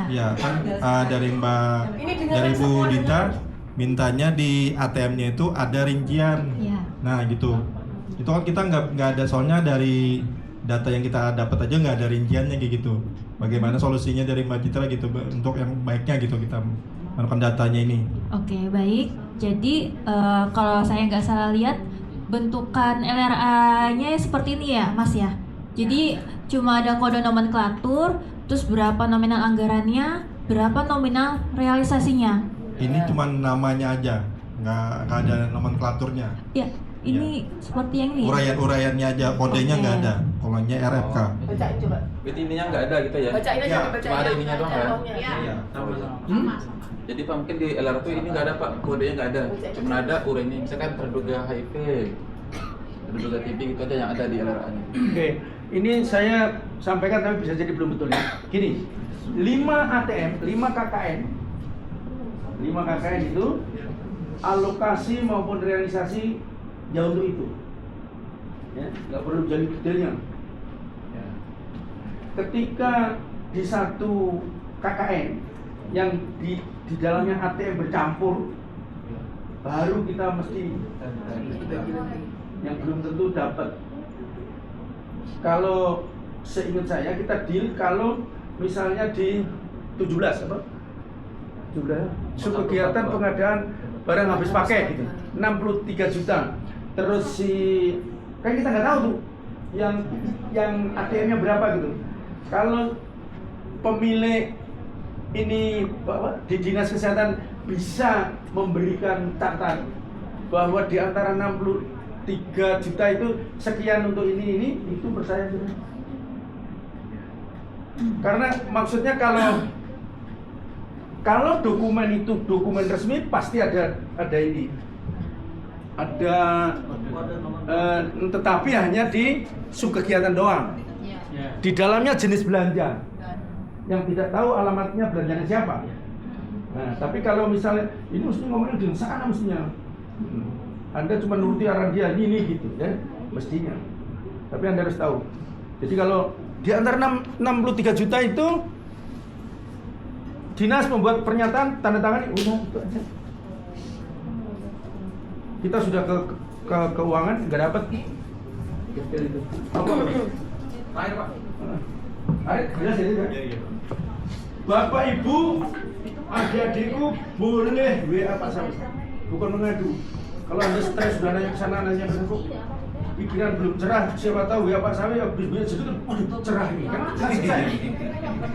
S12: Ya kan dari Bu Dita mintanya di ATM-nya itu ada rincian. Nah gitu. Itu kan kita nggak ada, soalnya dari data yang kita dapat aja nggak ada rinciannya kayak gitu. Bagaimana solusinya dari Mbak Citra gitu untuk yang baiknya gitu kita melakukan datanya ini.
S6: Oke, baik. Jadi kalau saya nggak salah lihat bentukan LRA-nya seperti ini ya, Mas ya. Jadi cuma ada kode nomenklatur, terus berapa nominal anggarannya, berapa nominal realisasinya.
S12: Ini cuma namanya aja, nggak ada nomenklaturnya.
S6: Ya, ini seperti yang ini.
S12: Uraian-uraiannya aja, kodenya nggak ada. Kolonnya RFK.
S8: Bacain coba.
S1: Berarti ininya nggak ada gitu ya?
S8: Bacain aja, bacain.
S1: Cuma ada ininya doang ya?
S8: Iya.
S1: Jadi Pak mungkin di LRP ini nggak ada Pak, kodenya nggak ada. Cuma ada uraiannya, misalkan terduga HIV, terduga TB gitu aja yang ada di LRA-nya.
S2: Oke, ini saya sampaikan tapi bisa jadi belum betul ya. Gini, 5 ATM, 5 KKN itu alokasi maupun realisasi ya untuk itu. Ya, nggak perlu jadi detailnya. Ketika di satu KKN yang di dalamnya ATM bercampur, baru kita mesti yang belum tentu dapat. Kalau seingat saya kita deal kalau misalnya di 17 apa? 17 kegiatan pengadaan barang habis pakai gitu, 63 juta. Terus kan kita nggak tahu tuh yang ATM-nya berapa gitu. Kalau pemilik ini di dinas kesehatan bisa memberikan catatan bahwa di antara 63 juta itu sekian untuk ini itu percaya sudah. Karena maksudnya kalau dokumen itu dokumen resmi pasti ada ini. Tetapi hanya di subkegiatan doang. Di dalamnya jenis belanja. yang tidak tahu alamatnya belanjanya siapa. Nah, tapi kalau misalnya ini mesti ngomongin di sana mestinya. Anda cuma nuruti arah dia ini gitu ya, mestinya. Tapi Anda harus tahu. Jadi kalau di antara 63 juta itu dinas membuat pernyataan tanda tangan, udah itu aja. Kita sudah ke keuangan nggak dapat. Apa?
S5: Terakhir Pak.
S2: Jelas ya. Bapak Ibu, adik-adikku boleh WA Pak Sawi, bukan mengadu. Kalau Anda stres sudah nanya ke sana nanya ke sana, pikiran belum cerah, siapa tahu WA Pak Sawi habis duit segitu, waduh cerah ini kan selesai.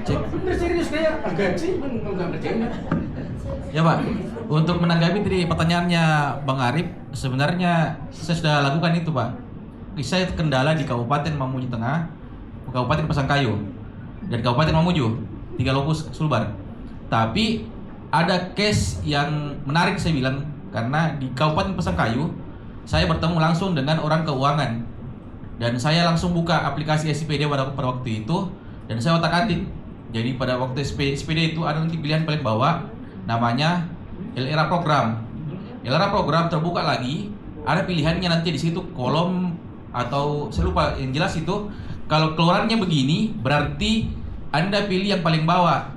S2: Bener serius kayak gaji enggak ngerjain.
S5: Ya Pak, untuk menanggapi tadi pertanyaannya Bang Arif, sebenarnya saya sudah lakukan itu Pak. Saya kendala di Kabupaten Mamuju Tengah, Kabupaten Pasangkayu, dan Kabupaten Mamuju, 3 lokus Sulbar. Tapi ada case yang menarik saya bilang, karena di Kabupaten Pasangkayu saya bertemu langsung dengan orang keuangan, dan saya langsung buka aplikasi SPD pada waktu itu, dan saya otak-atik. Jadi pada waktu SPD itu ada nanti pilihan paling bawah, namanya LRA program. LRA program terbuka lagi, ada pilihannya nanti di situ kolom atau saya lupa, yang jelas itu kalau keluarannya begini berarti Anda pilih yang paling bawah.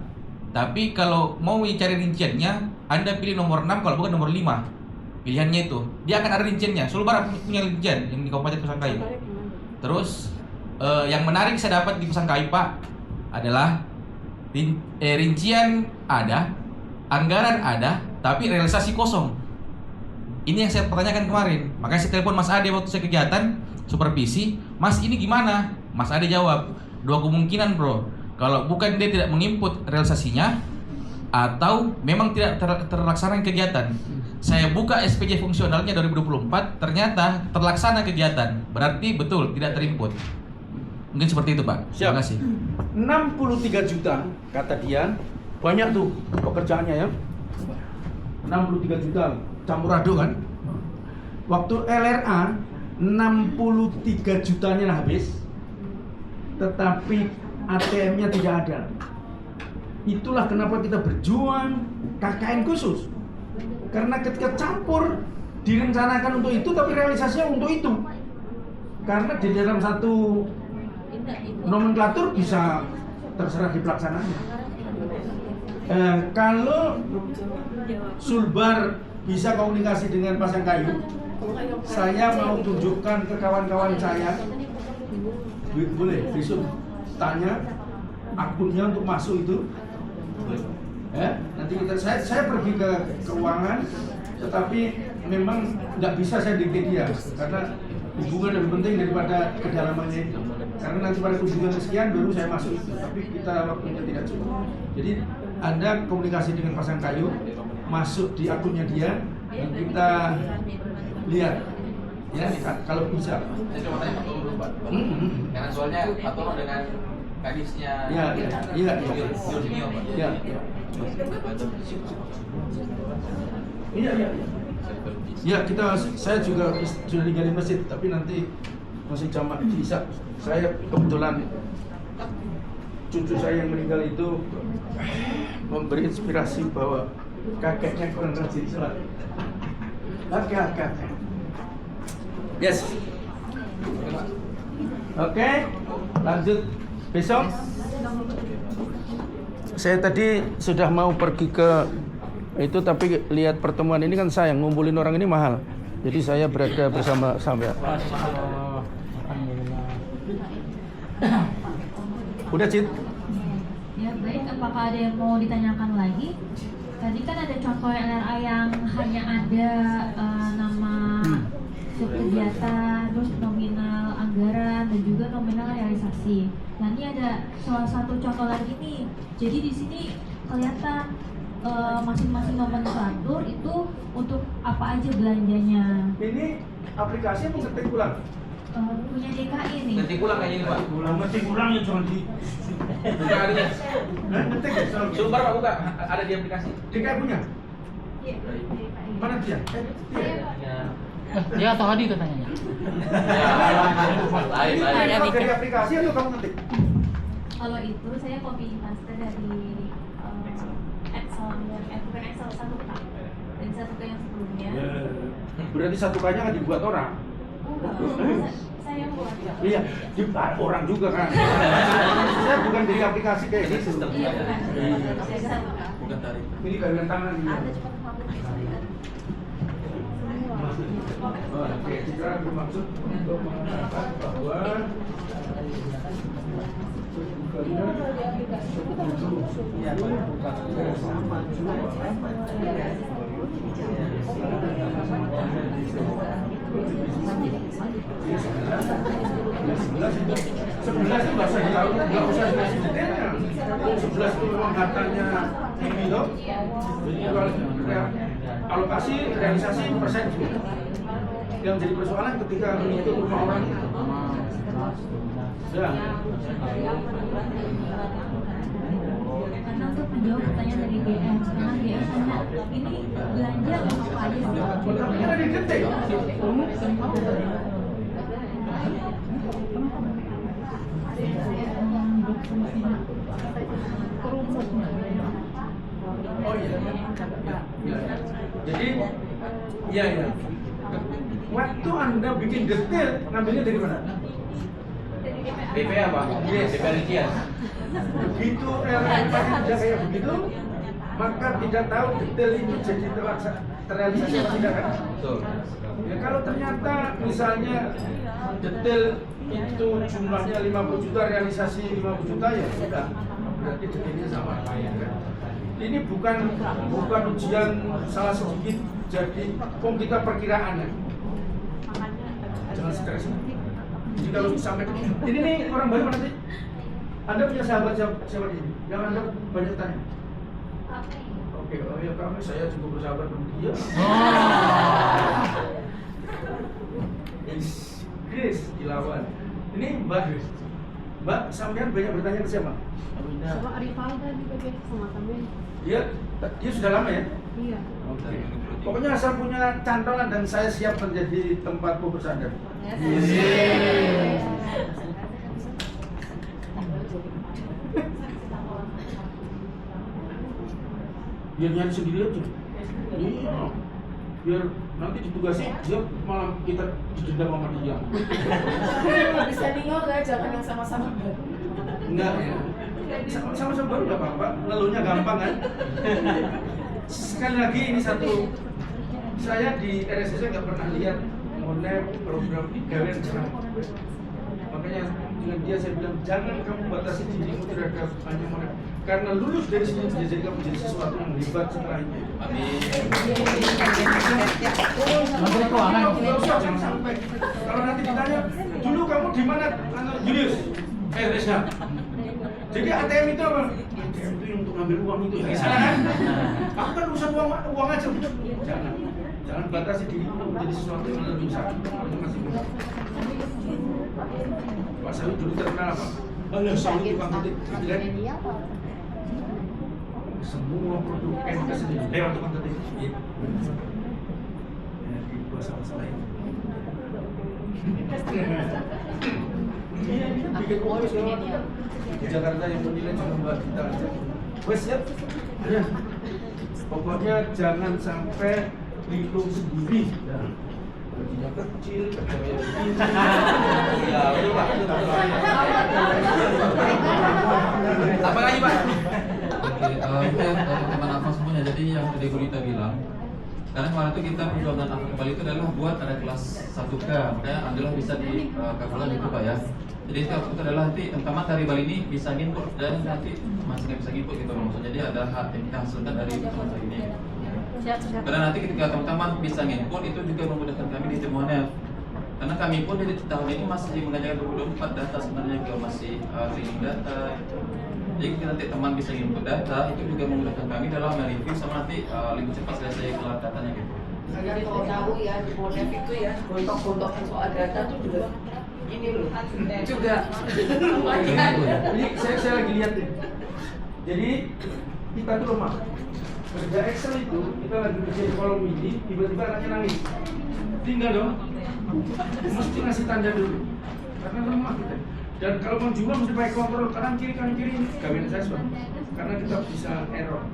S5: Tapi kalau mau cari rinciannya, Anda pilih nomor 6 kalau bukan nomor 5. Pilihannya itu, dia akan ada rinciannya. Sulbar punya rincian yang di Kabupaten Pasangkayu. Terus yang menarik saya dapat di Pasangkayu Pak adalah rincian ada, anggaran ada, tapi realisasi kosong. Ini yang saya pertanyakan kemarin. Makanya saya telepon Mas Ade waktu saya kegiatan supervisi, Mas ini gimana? Mas Ade jawab, 2 kemungkinan bro. Kalau bukan dia tidak menginput realisasinya, atau memang tidak terlaksana kegiatan. Saya buka SPJ fungsionalnya 2024, ternyata terlaksana kegiatan. Berarti betul tidak terinput. Mungkin seperti itu Pak. Terima kasih.
S2: 63 juta kata dia, banyak tuh pekerjaannya ya. 63 juta campur aduk kan. Waktu LRA 63 jutanya habis, tetapi ATM-nya tidak ada. Itulah kenapa kita berjuang KKN khusus. Karena ketika campur direncanakan untuk itu, tapi realisasinya untuk itu. Karena di dalam satu nomenklatur bisa terserah di pelaksananya. Kalau Sulbar bisa komunikasi dengan Pasangkayu, saya mau tunjukkan ke kawan-kawan saya, boleh besok tanya akunnya untuk masuk itu. Nanti saya pergi ke keuangan, tetapi memang nggak bisa saya dikte dia karena hubungan lebih penting daripada kedalamannya itu. Karena nanti pada kunjungan sekian baru saya masuk itu, tapi kita waktunya tidak cukup. Jadi ada komunikasi dengan Pasangkayu, masuk di akunnya dia, dan kita lihat ya kalau bisa.
S5: Saya cuma tanya Pak Toro dulu Pak. Karena soalnya Pak Toro dengan kadisnya
S2: Iya, saya juga sudah tinggal di masjid, tapi nanti masih jamak bisa. Saya kebetulan cucu saya yang meninggal itu memberi inspirasi bahwa kakeknya kurang rajin sholat. Kakek. Yes. Oke, lanjut besok. Saya tadi sudah mau pergi ke itu, tapi lihat pertemuan ini kan sayang, ngumpulin orang ini mahal. Jadi saya berada bersama sampean. Udah Cid?
S6: Ya baik, apakah ada yang mau ditanyakan lagi? Tadi kan ada contoh LRA yang hanya ada nama subkegiatan, terus nominal anggaran dan juga nominal realisasi. Nah ini ada salah satu contoh lagi nih. Jadi di sini kelihatan masing-masing nomenklatur itu untuk apa aja belanjanya.
S2: Ini aplikasi mau ngetik ulang?
S6: Punya DKI nih.
S5: Ngetik ulang kayaknya ini Pak.
S2: Ngetik ulang ya jangan di.
S5: Buka adanya.
S2: Ngetik ya.
S5: Sulbar Pak buka, ada di aplikasi.
S2: DKI punya?
S6: Iya.
S2: Mana dia?
S10: Dia atau Hadi itu tanyanya.
S5: Lain.
S2: Ini dari aplikasi atau kamu ngetik?
S6: Kalau itu saya copy paste dari Excel, bukan Excel, satu K. Dari satu K yang sebelumnya.
S2: Berarti satu kanya kan dibuat orang.
S6: Enggak, saya buat.
S2: Iya, orang juga kan. Saya bukan dari aplikasi kayak gitu.
S6: Iya, bukan. Saya satu K.
S1: Bukan tarif.
S2: Ini gandengan tangan ini.
S6: Ada cuma publik saya.
S2: Oke, kita bermaksud untuk mengatakan bahwa sebelas itu nggak usah tahu, nggak usah dikasih detailnya. 11 itu memang datanya tinggi loh. Jadi kalau alokasi realisasi persen yang jadi persoalan ketika menghitung rumah orang itu. Ya.
S6: Karena untuk menjawab pertanyaan dari GM, karena GM tanya ini belanja apa aja?
S2: Tapi kan ada detail. Oh iya. Jadi, iya. Waktu Anda bikin detail, ngambilnya dari mana?
S1: BPA Pak?
S2: Yes.
S1: BPA rincian.
S2: Begitu realitanya tidak kayak begitu, maka tidak tahu detail itu jadi terrealisasi atau tidak kan?
S1: Betul.
S2: Ya kalau ternyata misalnya detail itu jumlahnya 50 juta, realisasi 50 juta ya sudah, berarti detailnya sama. Ini bukan ujian salah sedikit, jadi kita perkiraan ya. Jangan stres. Jadi kalau sampai ini nih orang baru mana sih? Anda punya sahabat siapa di sini? Yang Anda banyak tanya? Oke, oh ya kami saya juga bersahabat dengan dia. Chris, Ilawan. Ini Mbak sampean banyak bertanya ke siapa?
S13: Sama Arivalda juga dia sama kami.
S2: Dia sudah lama ya?
S13: Iya.
S2: Oke. Pokoknya asal punya cantolan dan saya siap menjadi tempatku bersandar. Biar nyari sendiri aja. Iya. Biar nanti ditugasi dia malah kita didenda sama dia.
S8: Bisa tinggal nggak? Jangan yang sama-sama.
S2: Enggak ya. Sama-sama baru nggak apa-apa. Ngeluhnya gampang kan. Sekali lagi ini satu. Saya di RSS nggak pernah lihat mengenai program kalian sekarang. Makanya dengan dia saya bilang jangan kamu batasi dirimu terhadap hanya mereka. Karena lulus dari sini jadi kamu jadi sesuatu yang hebat setelah itu.
S1: Amin.
S2: Menteri Keuangan. Jangan sampai. Kalau nanti ditanya, dulu kamu di mana, Julius? Rizka. Jadi ATM itu apa? ATM itu yang untuk ngambil uang itu. Ya salah kan? Aku kan urusan uang aja. Jangan batasi diri untuk menjadi sesuatu yang lebih besar. Pak Sawi dulu terkenal apa? Halo, Sawi tukang ketik. Semua produk MKS ini lewat tukang ketik. Ya, di bahasa lain. Bikin uang di Jakarta yang menilai cuma buat kita aja. Wes siap? Ya. Pokoknya jangan sampai lingkup sendiri. Gajinya kecil, kerjanya begini. Ya, betul Pak.
S1: Apa lagi Pak? Oke, itu teman apa semuanya. Jadi yang tadi Gurita bilang, karena kemarin itu kita perjuangan apa kembali itu adalah buat ada kelas 1K, makanya ambillah bisa di kabulan itu Pak ya. Jadi itu adalah nanti teman-teman dari Bali ini bisa input dan nanti masih nggak bisa input gitu maksudnya. Jadi ada hak yang kita hasilkan dari teman ini. Karena nanti ketika teman-teman bisa input itu juga memudahkan kami di temuannya. Karena kami pun di tahun ini masih mengajarkan 24 data sebenarnya juga masih training data. Jadi ketika nanti teman bisa input data itu juga memudahkan kami dalam mereview sama nanti lebih cepat selesai kelar datanya gitu.
S8: Saya kalau tahu ya di Bonef itu ya gontok-gontok soal data itu juga ini loh juga.
S2: Ini saya lagi lihat nih. Jadi kita tuh lemah. Kerja Excel itu kita lagi kerja di kolom ini, tiba-tiba anaknya nangis. Tinggal dong. Mesti ngasih tanda dulu. Karena lemah kita. Dan kalau mau juga mesti pakai kontrol kanan kiri gawian saya sebab karena kita bisa error.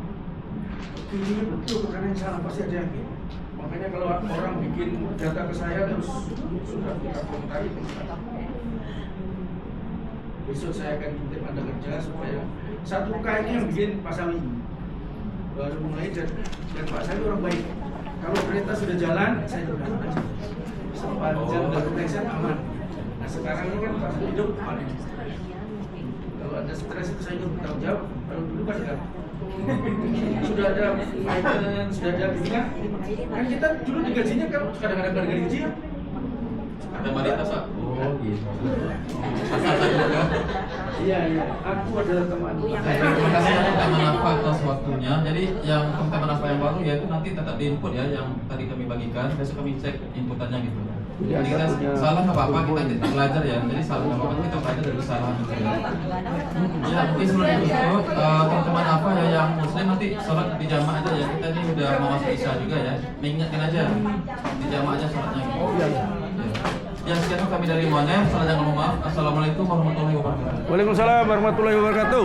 S2: Ini betul karena yang salah pasti ada yang gitu. Makanya kalau orang bikin data ke saya terus sudah kita komentari besok saya akan intip Anda kerja supaya 1K ini yang bikin Pak Sami baru mulai dan Pak Sami orang baik. Kalau kereta sudah jalan saya juga aja sepanjang dan pemeriksaan aman. Nah sekarang ini kan Pak Sami hidup aman. Kalau ada stres itu saya juga bertanggung jawab. Kalau dulu kan enggak. Sudah ada item, sudah ada bimbingan. Kan kita dulu digajinya kan kadang-kadang dari gaji ya.
S1: Ada Marita Pak. Oh gitu.
S2: Iya. Aku adalah teman.
S1: Terima kasih ya teman apa atas waktunya. Jadi yang teman apa yang baru ya itu nanti tetap di input ya yang tadi kami bagikan. Besok kami cek inputannya gitu. Jadi kita salah nggak apa-apa, kita belajar ya. Jadi salah nggak apa-apa, kita belajar dari kesalahan gitu ya. Ya mungkin sebelum itu teman-teman apa ya yang muslim nanti sholat di jamaah aja ya. Kita ini udah mau masuk isya juga ya. Mengingatkan aja di jamaah aja sholatnya. Gitu. Oh iya. Ya sekian kami dari Moner. Salah jangan lupa maaf. Assalamualaikum warahmatullahi wabarakatuh.
S2: Waalaikumsalam warahmatullahi wabarakatuh.